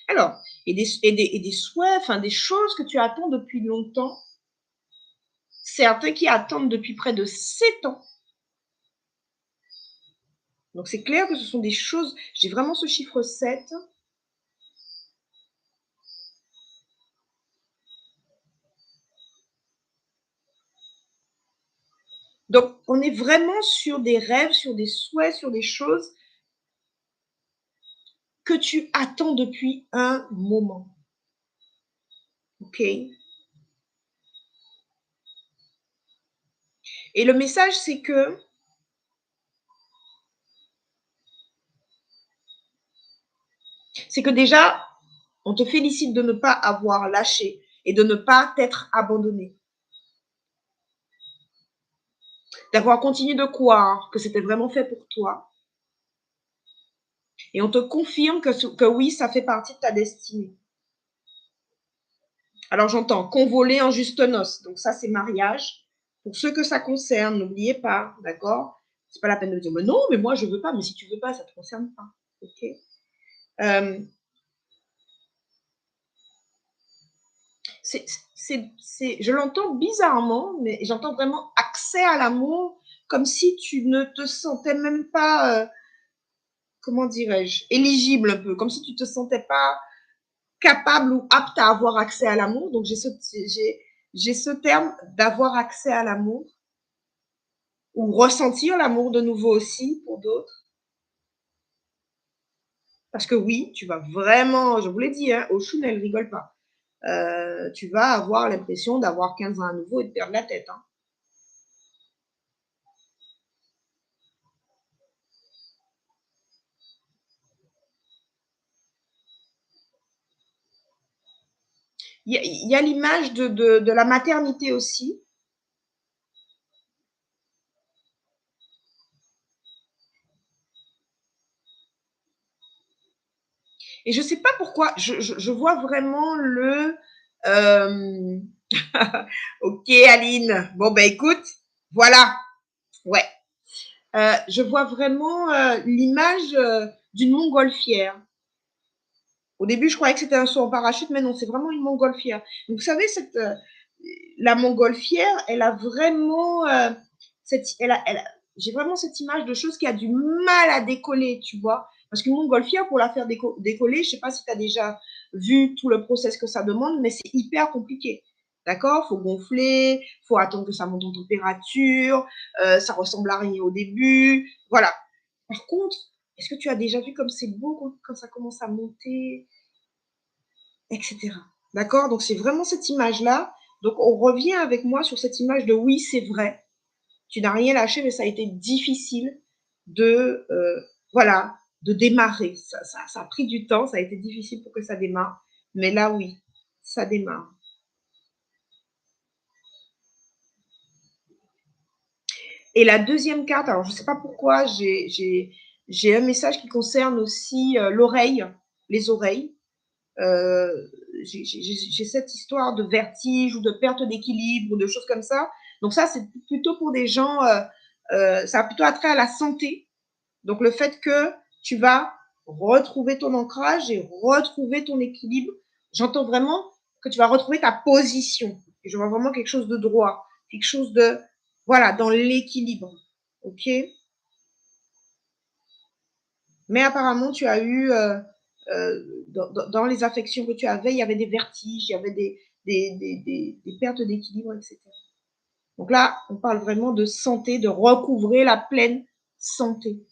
Alors, et des souhaits, enfin des choses que tu attends depuis longtemps. Certains qui attendent depuis près de 7 ans. Donc, c'est clair que ce sont des choses, j'ai vraiment ce chiffre 7. Donc, on est vraiment sur des rêves, sur des souhaits, sur des choses que tu attends depuis un moment. OK? Et le message, c'est que déjà, on te félicite de ne pas avoir lâché et de ne pas t'être abandonné. D'avoir continué de croire que c'était vraiment fait pour toi. Et on te confirme que oui, ça fait partie de ta destinée. Alors j'entends convoler en juste noces. Donc ça, c'est mariage. Pour ceux que ça concerne, n'oubliez pas, d'accord? C'est pas la peine de dire, mais non, mais moi je veux pas. Mais si tu veux pas, ça te concerne pas. Ok? Je l'entends bizarrement, mais j'entends vraiment accès à l'amour, comme si tu ne te sentais même pas, comment dirais-je, éligible un peu, comme si tu te sentais pas capable ou apte à avoir accès à l'amour. Donc j'ai ce terme d'avoir accès à l'amour, ou ressentir l'amour de nouveau aussi pour d'autres. Parce que oui, tu vas vraiment, je vous l'ai dit, hein, Oshun, elle rigole pas. Tu vas avoir l'impression d'avoir 15 ans à nouveau et de perdre la tête. Hein. Il y a l'image de la maternité aussi. Et je ne sais pas pourquoi, je vois vraiment le... ok, Aline. Bon, ben écoute, voilà. Ouais. Je vois vraiment l'image d'une montgolfière. Au début, je croyais que c'était un saut en parachute, mais non, c'est vraiment une montgolfière. Donc, vous savez, la montgolfière, elle a vraiment j'ai vraiment cette image de chose qui a du mal à décoller, tu vois. Parce qu'une montgolfière, pour la faire décoller, je ne sais pas si tu as déjà vu tout le process que ça demande, mais c'est hyper compliqué. D'accord? Il faut gonfler, il faut attendre que ça monte en température, ça ressemble à rien au début. Voilà. Par contre, est-ce que tu as déjà vu comme c'est beau quand ça commence à monter, etc. D'accord? Donc, c'est vraiment cette image-là. Donc, on revient avec moi sur cette image de oui, c'est vrai. Tu n'as rien lâché, mais ça a été difficile de, voilà, de démarrer. Ça a pris du temps, ça a été difficile pour que ça démarre. Mais là, oui, ça démarre. Et la deuxième carte, alors je ne sais pas pourquoi, j'ai un message qui concerne aussi l'oreille, les oreilles. J'ai cette histoire de vertige ou de perte d'équilibre ou de choses comme ça. Donc ça, c'est plutôt pour des gens, ça a plutôt attrait à la santé. Donc le fait que tu vas retrouver ton ancrage et retrouver ton équilibre J'entends vraiment que tu vas retrouver ta position. Et je vois vraiment quelque chose de droit, quelque chose de, voilà, dans l'équilibre. OK? Mais apparemment, tu as eu, dans les affections que tu avais, il y avait des vertiges, il y avait des pertes d'équilibre, etc. Donc là, on parle vraiment de santé, de recouvrer la pleine santé.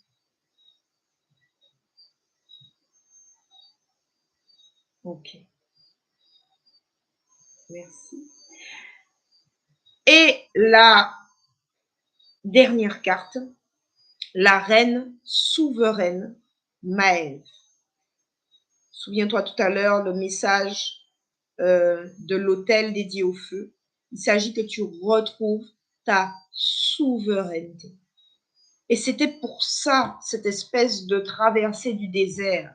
OK. Merci. Et la dernière carte, la reine souveraine Maëve. Souviens-toi tout à l'heure le message de l'autel dédié au feu. Il s'agit que tu retrouves ta souveraineté. Et c'était pour ça, cette espèce de traversée du désert,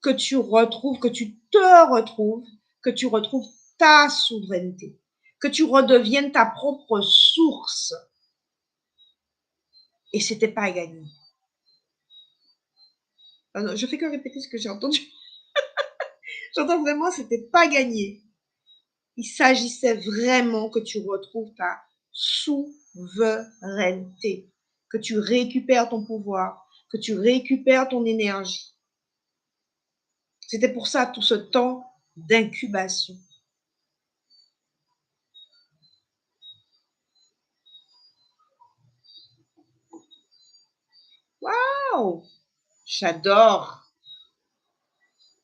que tu retrouves, que tu te retrouves, que tu retrouves ta souveraineté, que tu redeviennes ta propre source. Et c'était pas à gagner. Ah non, je fais que répéter ce que j'ai entendu. J'entends vraiment, c'était pas gagné. Il s'agissait vraiment que tu retrouves ta souveraineté, que tu récupères ton pouvoir, que tu récupères ton énergie. C'était pour ça tout ce temps d'incubation. Waouh! J'adore.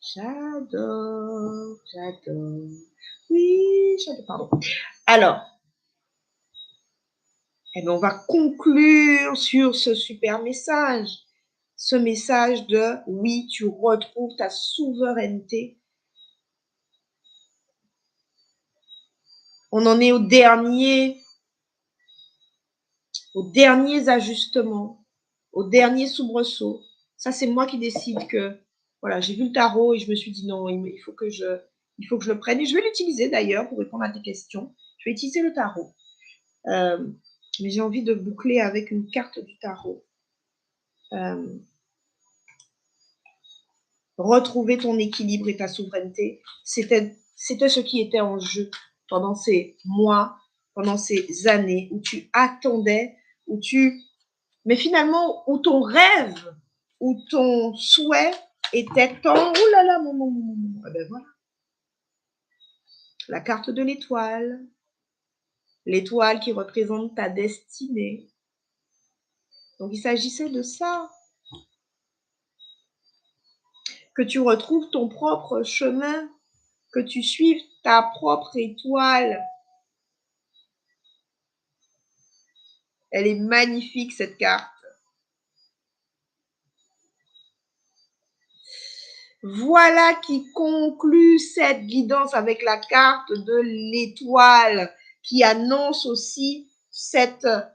J'adore. J'adore. Oui, j'adore. Pardon. Alors, eh bien, on va conclure sur ce super message. Ce message de oui, tu retrouves ta souveraineté. On en est aux derniers ajustements, aux derniers soubresauts. Ça, c'est moi qui décide que, voilà, j'ai vu le tarot et je me suis dit non, il faut que je le prenne. Et je vais l'utiliser d'ailleurs pour répondre à tes questions. Je vais utiliser le tarot. Mais j'ai envie de boucler avec une carte du tarot. Retrouver ton équilibre et ta souveraineté, c'était ce qui était en jeu pendant ces mois, pendant ces années où tu attendais, mais finalement, où ton rêve, où ton souhait était tant, oh là là, eh ben voilà. La carte de l'étoile qui représente ta destinée. Donc, il s'agissait de ça. Que tu retrouves ton propre chemin, que tu suives ta propre étoile. Elle est magnifique, cette carte. Voilà qui conclut cette guidance avec la carte de l'étoile qui annonce aussi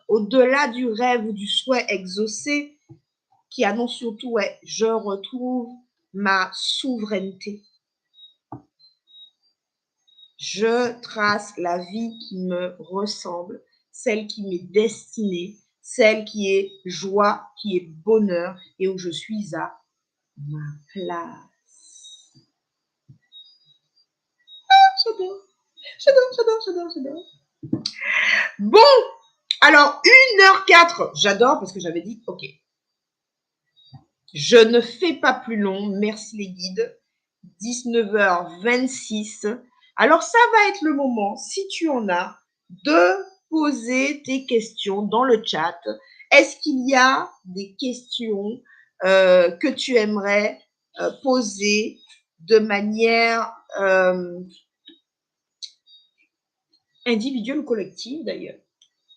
au-delà du rêve ou du souhait exaucé, qui annonce surtout, ouais, je retrouve ma souveraineté. Je trace la vie qui me ressemble, celle qui m'est destinée, celle qui est joie, qui est bonheur et où je suis à ma place. J'adore. Bon, alors 1h04, j'adore parce que j'avais dit, ok, je ne fais pas plus long, merci les guides, 19h26. Alors ça va être le moment, si tu en as, de poser tes questions dans le chat. Est-ce qu'il y a des questions que tu aimerais poser de manière individuelle ou collective d'ailleurs?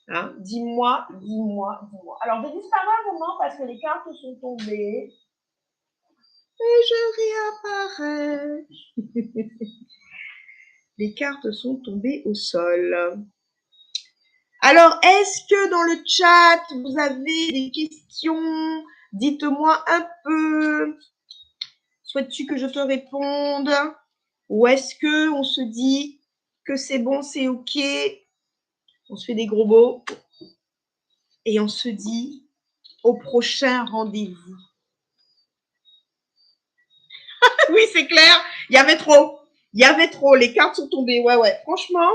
Hein? Dis-moi. Alors, je disparais un moment parce que les cartes sont tombées. Et je réapparais. Les cartes sont tombées au sol. Alors, est-ce que dans le chat, vous avez des questions? Dites-moi un peu. Souhaites-tu que je te réponde? Ou est-ce que on se dit que c'est bon, c'est OK? On se fait des gros mots. Et on se dit au prochain rendez-vous. Oui, c'est clair, il y avait trop. Il y avait trop, les cartes sont tombées. Ouais, ouais, franchement.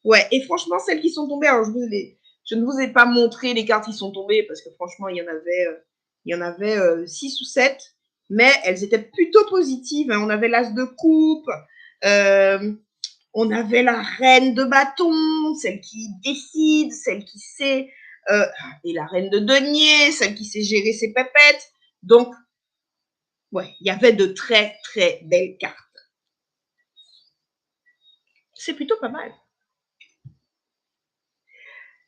Ouais, et franchement, celles qui sont tombées, alors je ne vous ai pas montré les cartes qui sont tombées parce que franchement, il y en avait 6 ou 7, mais elles étaient plutôt positives. Hein. On avait l'as de coupe, on avait la reine de bâton, celle qui décide, celle qui sait, et la reine de denier, celle qui sait gérer ses pépettes. Donc, ouais, il y avait de très, très belles cartes. C'est plutôt pas mal.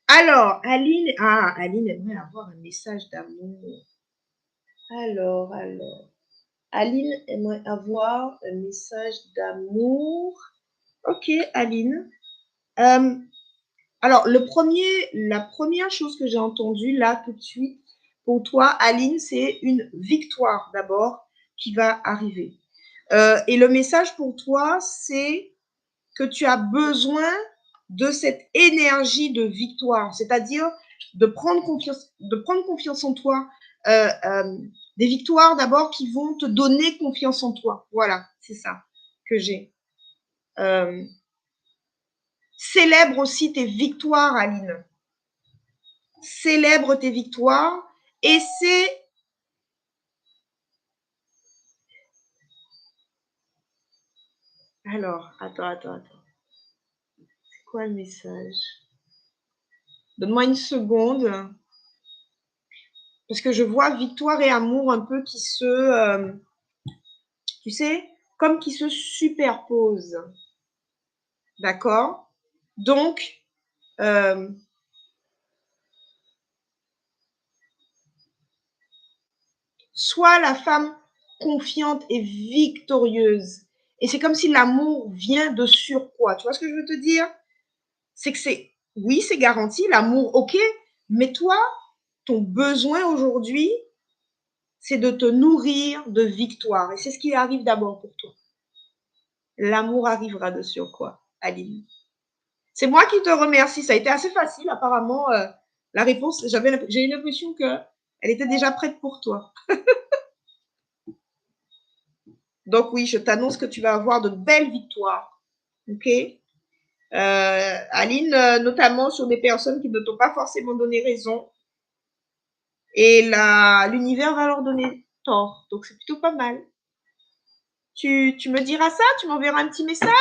Alors, Aline aimerait avoir un message d'amour. Alors. Aline aimerait avoir un message d'amour. Ok, Aline. Alors, la première chose que j'ai entendue là tout de suite pour toi, Aline, c'est une victoire d'abord qui va arriver. Et le message pour toi, c'est que tu as besoin de cette énergie de victoire, c'est-à-dire de prendre confiance en toi. Des victoires d'abord qui vont te donner confiance en toi. Voilà, c'est ça que j'ai. Célèbre aussi tes victoires, Aline. Célèbre tes victoires et c'est... Alors, attends. C'est quoi le message? Donne-moi une seconde. Parce que je vois victoire et amour un peu qui se... tu sais, comme qui se superposent. D'accord? Donc, sois la femme confiante et victorieuse. Et c'est comme si l'amour vient de surcroît. Tu vois ce que je veux te dire? C'est que oui, c'est garanti, l'amour, ok, mais toi, ton besoin aujourd'hui, c'est de te nourrir de victoire. Et c'est ce qui arrive d'abord pour toi. L'amour arrivera de surcroît, Aline. C'est moi qui te remercie. Ça a été assez facile, apparemment. La réponse, j'ai eu l'impression qu'elle était déjà prête pour toi. Donc oui, je t'annonce que tu vas avoir de belles victoires. Ok? Aline, notamment sur des personnes qui ne t'ont pas forcément donné raison. Et l'univers va leur donner tort. Donc c'est plutôt pas mal. Tu me diras ça? Tu m'enverras un petit message?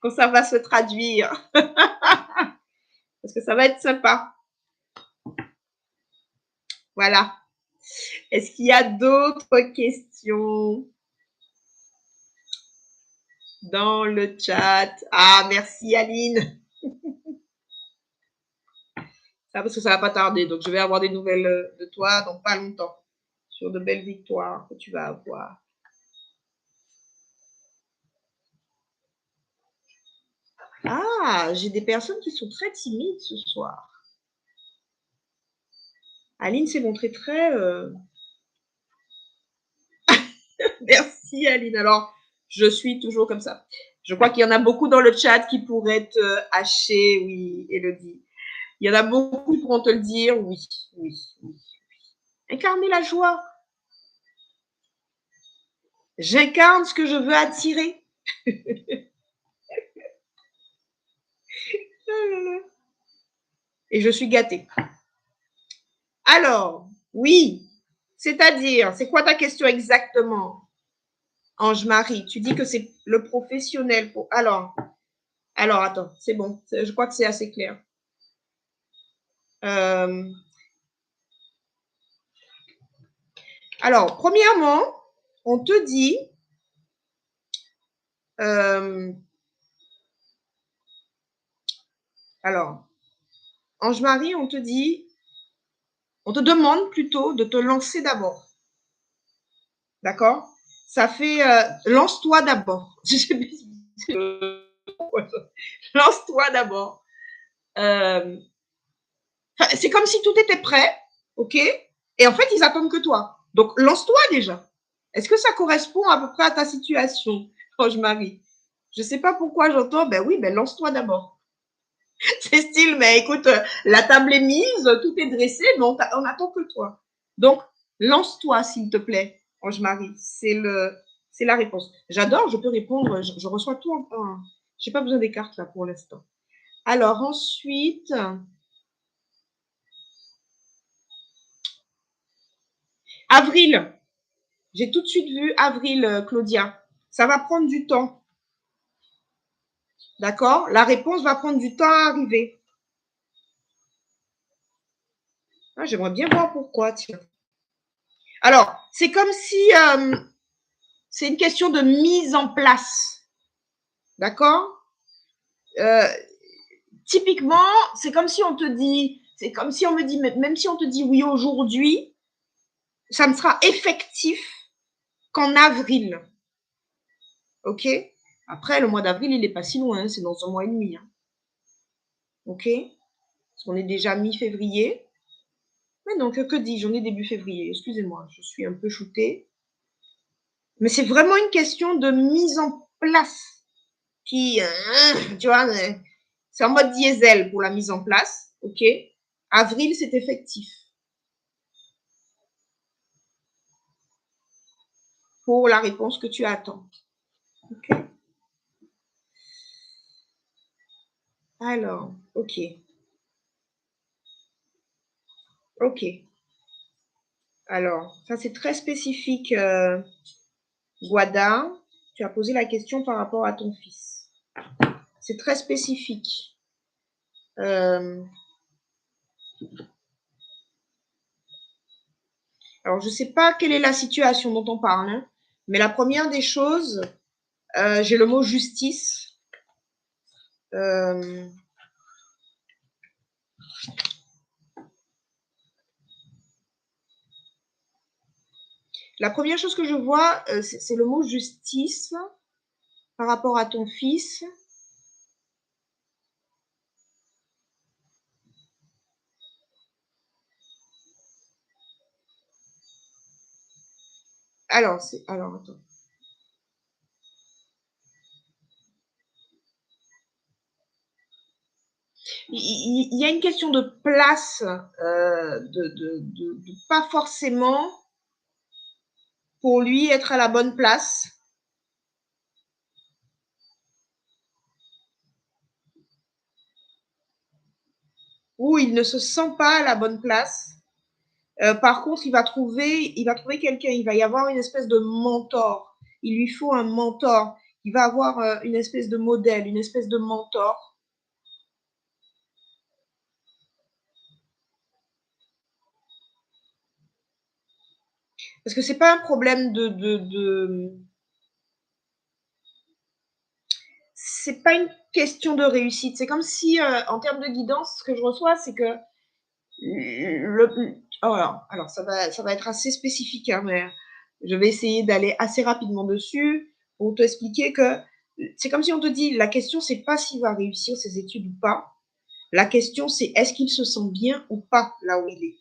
Quand ça va se traduire. Parce que ça va être sympa. Voilà. Est-ce qu'il y a d'autres questions dans le chat? Ah, merci Aline. Ça, parce que ça va pas tarder. Donc, je vais avoir des nouvelles de toi dans pas longtemps. Sur de belles victoires que tu vas avoir. Ah, j'ai des personnes qui sont très timides ce soir. Aline s'est montrée très... Merci Aline. Alors, je suis toujours comme ça. Je crois qu'il y en a beaucoup dans le chat qui pourraient te hacher, oui, Elodie. Il y en a beaucoup qui pourront te le dire, oui. Incarner la joie. J'incarne ce que je veux attirer. Et je suis gâtée. Alors, oui, c'est-à-dire, c'est quoi ta question exactement, Ange-Marie? Tu dis que c'est le professionnel pour... Alors, attends, c'est bon, je crois que c'est assez clair. Alors, premièrement, on te dit... alors, Ange-Marie, on te dit... On te demande plutôt de te lancer d'abord. D'accord? Ça fait... lance-toi d'abord. Lance-toi d'abord. C'est comme si tout était prêt, ok? Et en fait, ils attendent que toi. Donc, lance-toi déjà. Est-ce que ça correspond à peu près à ta situation, Ange-Marie? Je ne sais pas pourquoi j'entends, ben oui, ben lance-toi d'abord. C'est style, mais écoute, la table est mise, tout est dressé, mais on attend que toi. Donc, lance-toi, s'il te plaît, Ange-Marie. C'est la réponse. J'adore, je peux répondre, je reçois tout en temps. Je n'ai pas besoin des cartes là pour l'instant. Alors ensuite, avril. J'ai tout de suite vu avril, Claudia. Ça va prendre du temps. D'accord? La réponse va prendre du temps à arriver. Ah, j'aimerais bien voir pourquoi, tiens. Alors, c'est comme si c'est une question de mise en place. D'accord? Typiquement, c'est comme si on te dit, c'est comme si on me dit, même si on te dit oui aujourd'hui, ça ne sera effectif qu'en avril. OK? Après, le mois d'avril, il n'est pas si loin, c'est dans un mois et demi. Hein. OK? Parce qu'on est déjà mi-février. Mais non, que dis-je? On est début février. Excusez-moi, je suis un peu shootée. Mais c'est vraiment une question de mise en place qui, tu vois, c'est en mode diesel pour la mise en place. OK? Avril, c'est effectif. Pour la réponse que tu attends. OK? Alors, OK. OK. Alors, ça c'est très spécifique, Guada. Tu as posé la question par rapport à ton fils. C'est très spécifique. Alors, je ne sais pas quelle est la situation dont on parle, hein, mais la première des choses, j'ai le mot justice. La première chose que je vois, c'est le mot justice par rapport à ton fils. Alors, attends. Il y a une question de place, de pas forcément pour lui être à la bonne place. Ou il ne se sent pas à la bonne place. Par contre, il va trouver quelqu'un, il va y avoir une espèce de mentor. Il lui faut un mentor. Il va avoir une espèce de modèle, une espèce de mentor. Parce que c'est pas un problème c'est pas une question de réussite. C'est comme si, en termes de guidance, ce que je reçois, c'est que alors ça va être assez spécifique, hein, mais je vais essayer d'aller assez rapidement dessus pour t'expliquer que c'est comme si on te dit, la question, c'est pas s'il va réussir ses études ou pas. La question, c'est est-ce qu'il se sent bien ou pas là où il est.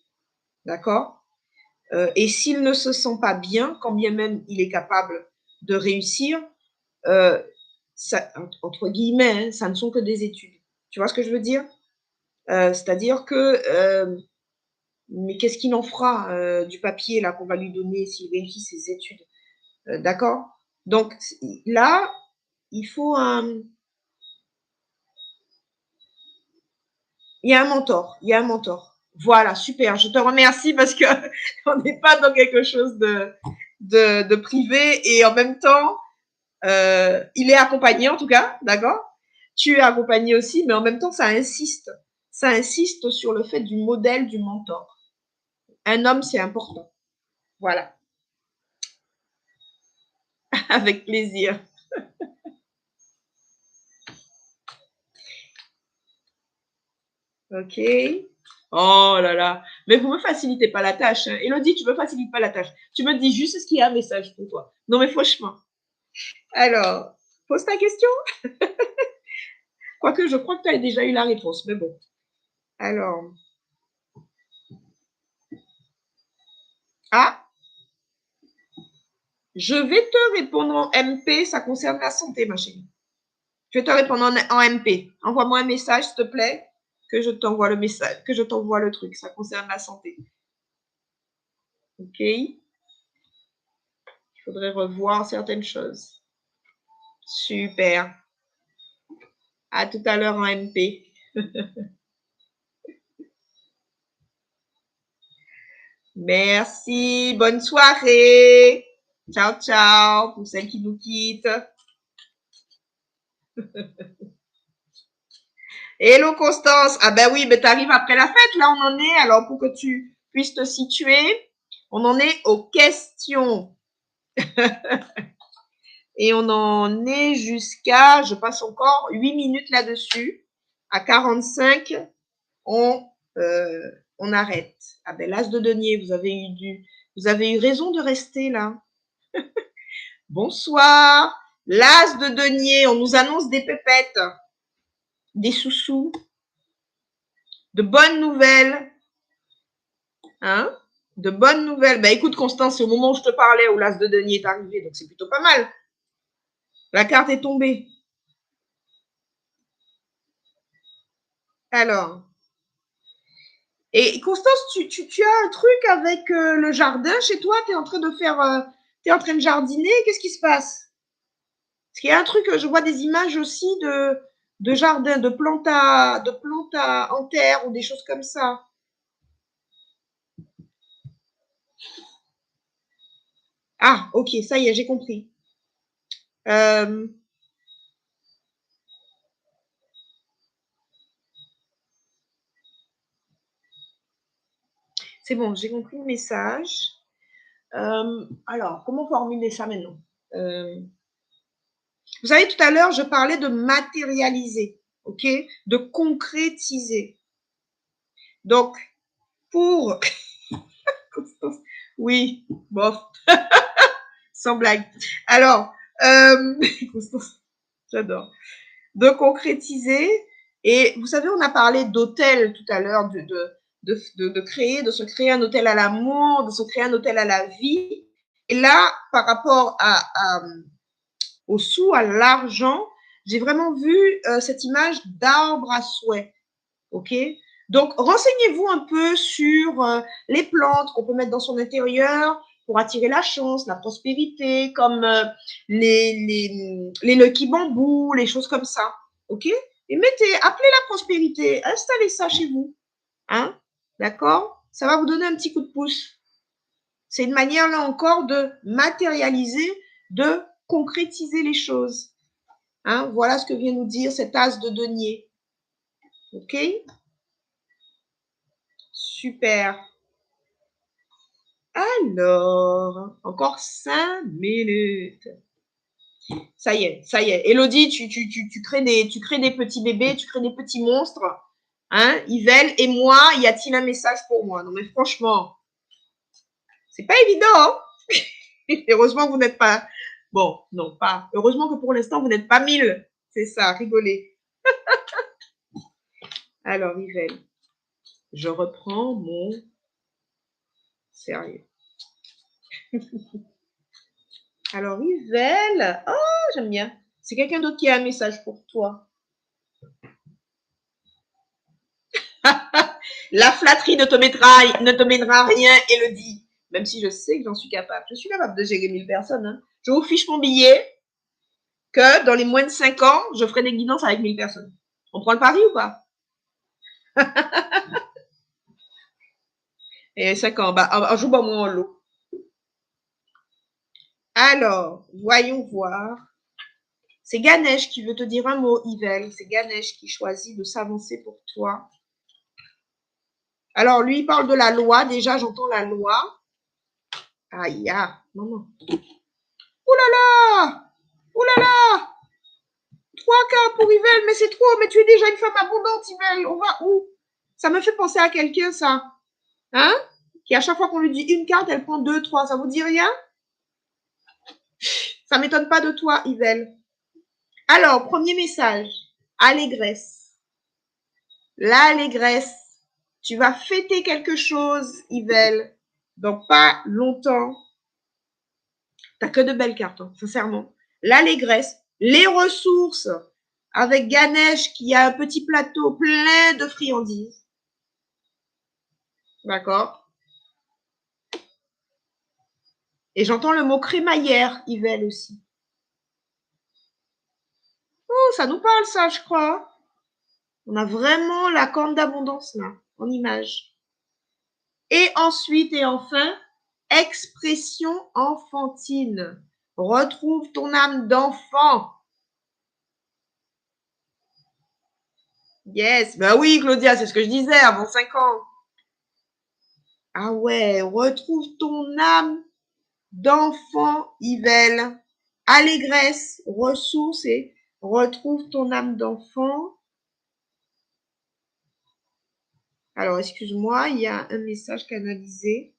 D'accord? Et s'il ne se sent pas bien, quand bien même il est capable de réussir, ça, entre guillemets, hein, ça ne sont que des études. Tu vois ce que je veux dire? C'est-à-dire que mais qu'est-ce qu'il en fera du papier là qu'on va lui donner s'il réussit ses études? D'accord? Donc là, il faut il y a un mentor, il y a un mentor. Voilà, super, je te remercie parce que on n'est pas dans quelque chose de privé et en même temps, il est accompagné en tout cas, d'accord? Tu es accompagné aussi, mais en même temps, ça insiste. Ça insiste sur le fait du modèle du mentor. Un homme, c'est important. Voilà, avec plaisir. OK. Oh là là. Mais vous me facilitez pas la tâche. Hein. Elodie, tu me facilites pas la tâche. Tu me dis juste ce qu'il y a un message pour toi. Non, mais franchement. Alors, pose ta question. Quoique, je crois que tu as déjà eu la réponse, mais bon. Alors. Ah, je vais te répondre en MP. Ça concerne la santé, ma chérie. Je vais te répondre en MP. Envoie-moi un message, s'il te plaît, que je t'envoie le message, que je t'envoie le truc. Ça concerne la santé. OK. Il faudrait revoir certaines choses. Super. À tout à l'heure en MP. Merci. Bonne soirée. Ciao, ciao pour celles qui nous quittent. Hello Constance. Ah ben oui, mais t'arrives après la fête. Là, on en est. Alors, pour que tu puisses te situer, on en est aux questions. Et on en est jusqu'à, je passe encore 8 minutes là-dessus. À 45, on arrête. Ah ben l'as de denier, vous avez eu raison de rester là. Bonsoir. L'as de denier, on nous annonce des pépettes, des sous-sous, de bonnes nouvelles. Hein? De bonnes nouvelles. Ben écoute Constance, c'est au moment où je te parlais où l'as de denier est arrivé, donc c'est plutôt pas mal. La carte est tombée. Alors. Et Constance, tu as un truc avec le jardin chez toi? Tu es en train de faire. Tu es en train de jardiner? Qu'est-ce qui se passe? Parce qu'il y a un truc, je vois des images aussi de jardin, de plantes en terre ou des choses comme ça. Ah, ok, ça y est, j'ai compris. Euh, c'est bon, j'ai compris le message. Alors, comment formuler ça maintenant? Vous savez, tout à l'heure, je parlais de matérialiser, ok? De concrétiser. Donc, pour oui, bof, sans blague. Alors, j'adore. De concrétiser. Et vous savez, on a parlé d'hôtel tout à l'heure, de se créer un hôtel à l'amour, de se créer un hôtel à la vie. Et là, par rapport aux sous, à l'argent, j'ai vraiment vu cette image d'arbre à souhait. OK? Donc, renseignez-vous un peu sur les plantes qu'on peut mettre dans son intérieur pour attirer la chance, la prospérité, comme les Lucky Bamboo, les choses comme ça. OK? Et appelez la prospérité, installez ça chez vous. Hein? D'accord? Ça va vous donner un petit coup de pouce. C'est une manière, là encore, de matérialiser, de concrétiser les choses. Hein? Voilà ce que vient nous dire cet as de denier. OK? Super. Alors, encore 5 minutes. Ça y est, ça y est. Élodie, tu crées des petits bébés, tu crées des petits monstres. Hein, Yvel, et moi, y a-t-il un message pour moi? Non, mais franchement, c'est pas évident. Hein. Heureusement que vous n'êtes pas. Bon, non, pas. Heureusement que pour l'instant, vous n'êtes pas 1000. C'est ça, rigolez. Alors, Yvel, je reprends mon sérieux. Alors, Yvel, oh, j'aime bien. C'est quelqu'un d'autre qui a un message pour toi. La flatterie ne te mènera à rien, Elodie. Même si je sais que j'en suis capable. Je suis capable de gérer 1000 personnes. Hein. Je vous fiche mon billet que dans les moins de 5 ans, je ferai des guidances avec 1000 personnes. On prend le pari ou pas? Et 5 ans, bah, un jour, bah, moi, en lot. Alors, voyons voir. C'est Ganesh qui veut te dire un mot, Yvel. C'est Ganesh qui choisit de s'avancer pour toi. Alors, lui, il parle de la loi. Déjà, j'entends la loi. Aïe, ah, non, non. Ouh là là! Ouh là là! 3 cartes pour Yvel, mais c'est trop. Mais tu es déjà une femme abondante, Yvel. On va où? Ça me fait penser à quelqu'un, ça. Hein? Qui, à chaque fois qu'on lui dit une carte, elle prend 2, 3. Ça vous dit rien? Ça m'étonne pas de toi, Yvel. Alors, premier message. Allégresse. L'allégresse. Tu vas fêter quelque chose, Yvel. Donc, pas longtemps. T'as que de belles cartes, hein, sincèrement. L'allégresse. Les ressources. Avec Ganesh qui a un petit plateau plein de friandises. D'accord? Et j'entends le mot crémaillère, Yvel aussi. Oh, ça nous parle ça, je crois. On a vraiment la corne d'abondance là, en image. Et ensuite et enfin, expression enfantine. Retrouve ton âme d'enfant. Yes, bah oui, Claudia, c'est ce que je disais avant 5 ans. Ah ouais, retrouve ton âme d'enfant, Yvel. Allégresse, ressource et retrouve ton âme d'enfant. Alors, excuse-moi, il y a un message canalisé.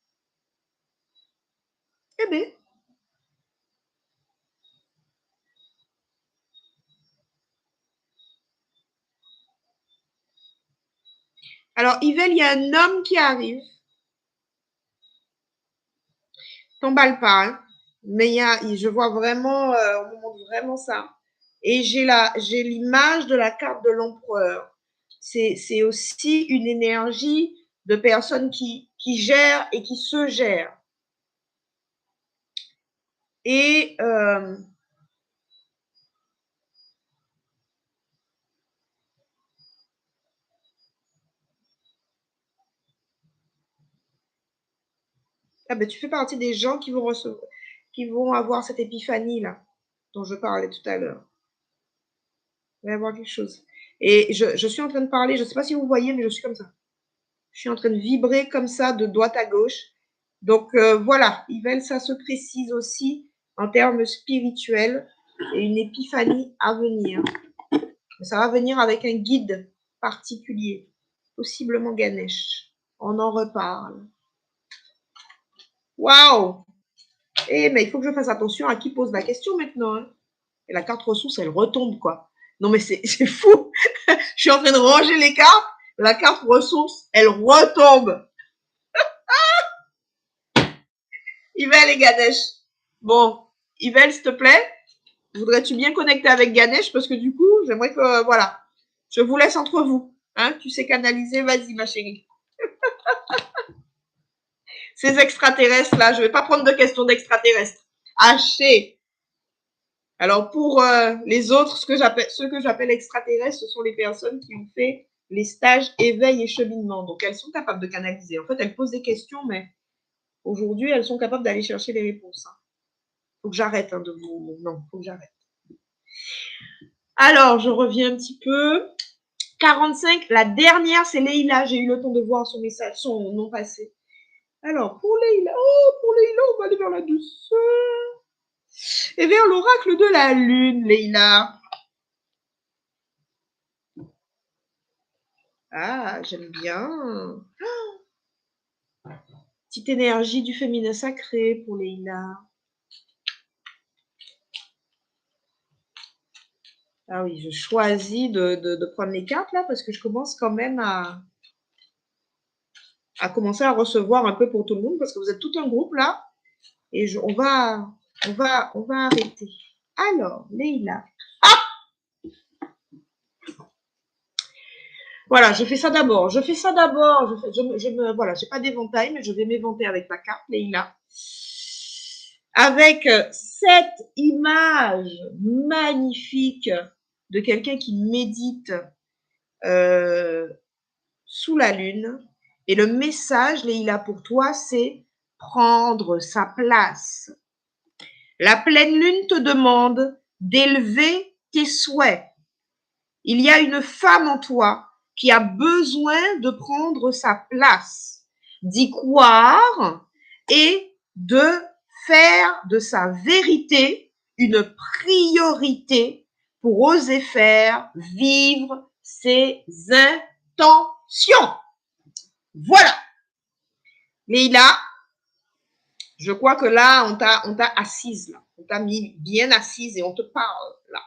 Eh bien. Alors, Yvel, il y a un homme qui arrive. T'emballe pas, hein. Mais je vois vraiment, on me montre vraiment ça. Et j'ai l'image de la carte de l'empereur. C'est aussi une énergie de personnes qui gèrent et qui se gèrent. Et ah ben, tu fais partie des gens qui vont recevoir, qui vont avoir cette épiphanie là dont je parlais tout à l'heure. Il va y avoir quelque chose. Et je suis en train de parler, je ne sais pas si vous voyez, mais je suis comme ça. Je suis en train de vibrer comme ça de droite à gauche. Donc voilà, Yvel, ça se précise aussi en termes spirituels et une épiphanie à venir. Ça va venir avec un guide particulier, possiblement Ganesh. On en reparle. Waouh! Eh, mais il faut que je fasse attention à qui pose la question maintenant. Hein. Et la carte ressource, elle retombe, quoi. Non, mais c'est fou. Je suis en train de ranger les cartes. La carte ressource, elle retombe. Yvel et Ganesh. Bon, Yvel, s'il te plaît, voudrais-tu bien connecter avec Ganesh? Parce que du coup, j'aimerais que, voilà, je vous laisse entre vous. Hein, tu sais canaliser, vas-y, ma chérie. Ces extraterrestres-là, je ne vais pas prendre de questions d'extraterrestres. Haché. Alors, pour les autres, ceux que j'appelle extraterrestres, ce sont les personnes qui ont fait les stages éveil et cheminement. Donc, elles sont capables de canaliser. En fait, elles posent des questions, mais aujourd'hui, elles sont capables d'aller chercher les réponses. Hein. Faut que j'arrête de vous. Non, faut que j'arrête. Alors, je reviens un petit peu. 45, la dernière, c'est Leïla. J'ai eu le temps de voir son message, son nom passé. Alors, pour Leïla, on va aller vers la douceur. Et vers l'oracle de la lune, Leïla. Ah, j'aime bien. Petite énergie du féminin sacré pour Leïla. Ah oui, je choisis de prendre les cartes là parce que je commence quand même à commencer à recevoir un peu pour tout le monde parce que vous êtes tout un groupe là et on va arrêter. Alors, Leïla. Ah! Voilà, je fais ça d'abord. Voilà, j'ai pas d'éventail, mais je vais m'éventer avec ta carte, Leïla. Avec cette image magnifique de quelqu'un qui médite sous la lune. Et le message, Leïla, pour toi, c'est prendre sa place. La pleine lune te demande d'élever tes souhaits. Il y a une femme en toi qui a besoin de prendre sa place, d'y croire et de faire de sa vérité une priorité pour oser faire vivre ses intentions. Voilà. Leïla, je crois que là, on t'a assise là. On t'a mis bien assise et on te parle là.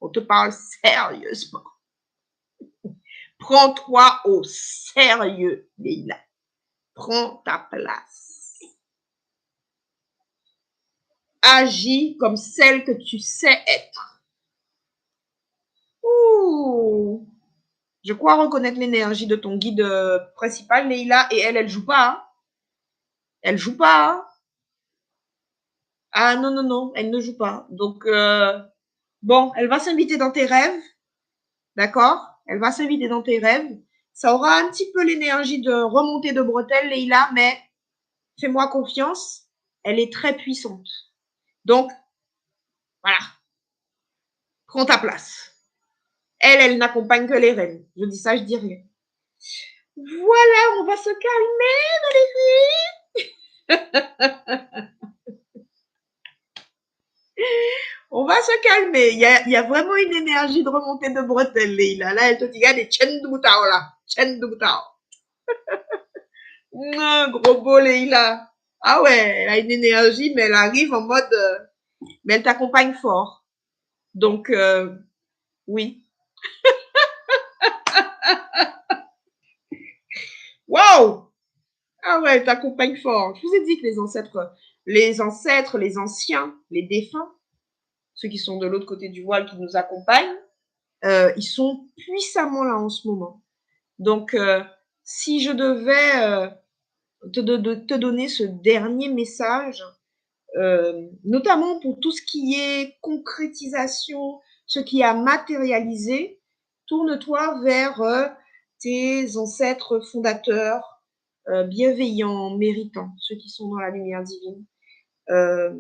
On te parle sérieusement. Prends-toi au sérieux, Leïla. Prends ta place. Agis comme celle que tu sais être. Ouh. Je crois reconnaître l'énergie de ton guide principal, Leïla, et elle joue pas. Hein. Elle joue pas. Hein. Ah non, non, non, elle ne joue pas. Donc, bon, elle va s'inviter dans tes rêves, d'accord? Elle va s'inviter dans tes rêves. Ça aura un petit peu l'énergie de remonter de bretelles, Leïla, mais fais-moi confiance, elle est très puissante. Donc, voilà, prends ta place. Elle n'accompagne que les reines. Je dis ça, je dis rien. Voilà, on va se calmer, Valérie. On va se calmer. Il y a vraiment une énergie de remontée de bretelles, Leïla. Là, elle te dit, regardez, Chen Doutao, là. Chen Doutao. Gros beau, Leïla. Ah ouais, elle a une énergie, mais elle arrive en mode, mais elle t'accompagne fort. Donc, oui. Waouh! Ah ouais, elle t'accompagne fort. Je vous ai dit que les anciens, les défunts, ceux qui sont de l'autre côté du voile qui nous accompagnent, ils sont puissamment là en ce moment. Donc, si je devais te donner ce dernier message, notamment pour tout ce qui est concrétisation, ce qui a matérialisé, tourne-toi vers tes ancêtres fondateurs, bienveillants, méritants, ceux qui sont dans la lumière divine. Euh,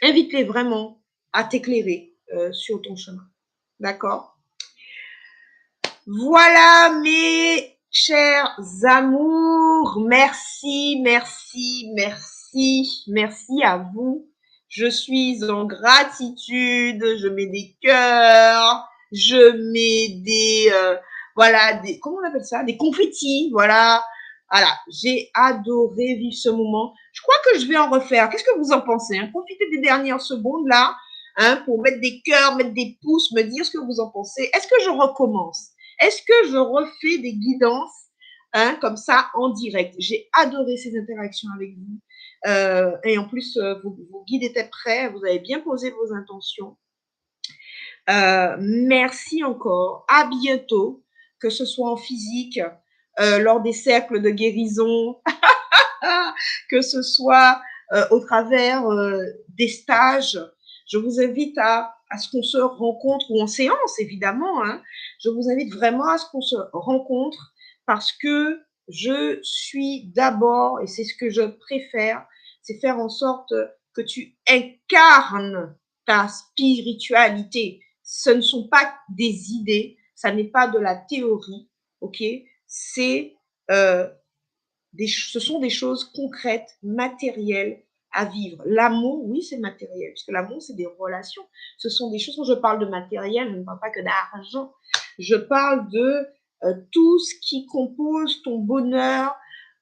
Invite-les vraiment à t'éclairer sur ton chemin. D'accord? Voilà mes chers amours. Merci, merci, merci, merci à vous. Je suis en gratitude. Je mets des cœurs. Je mets voilà, comment on appelle ça? Des confettis. Voilà. Voilà. J'ai adoré vivre ce moment. Je crois que je vais en refaire. Qu'est-ce que vous en pensez, hein? Profitez des dernières secondes là, hein, pour mettre des cœurs, mettre des pouces, me dire ce que vous en pensez. Est-ce que je recommence? Est-ce que je refais des guidances, hein, comme ça en direct? J'ai adoré ces interactions avec vous. Et en plus, vos guides étaient prêts, vous avez bien posé vos intentions. Merci encore. À bientôt, que ce soit en physique, lors des cercles de guérison, que ce soit au travers des stages. Je vous invite à ce qu'on se rencontre, ou en séance évidemment, hein. Je vous invite vraiment à ce qu'on se rencontre parce que je suis d'abord, et c'est ce que je préfère, c'est faire en sorte que tu incarnes ta spiritualité. Ce ne sont pas des idées, ça n'est pas de la théorie, ok? C'est ce sont des choses concrètes, matérielles à vivre. L'amour, oui, c'est matériel, puisque l'amour, c'est des relations. Ce sont des choses, quand je parle de matériel, je ne parle pas que d'argent. Je parle de tout ce qui compose ton bonheur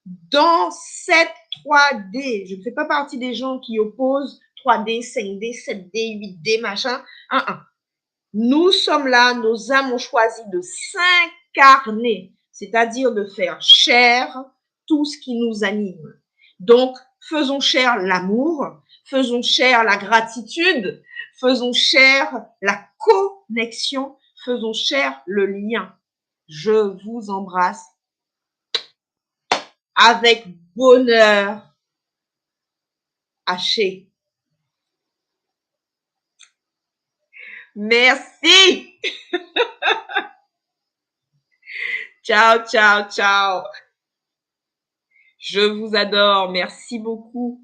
dans cette 3D. Je ne fais pas partie des gens qui opposent 3D, 5D, 7D, 8D, machin. Nous sommes là, nos âmes ont choisi de s'incarner, c'est-à-dire de faire chair tout ce qui nous anime. Donc, faisons chair l'amour, faisons chair la gratitude, faisons chair la connexion, faisons chair le lien. Je vous embrasse avec bonheur. Haché. Merci. Ciao, ciao, ciao. Je vous adore. Merci beaucoup.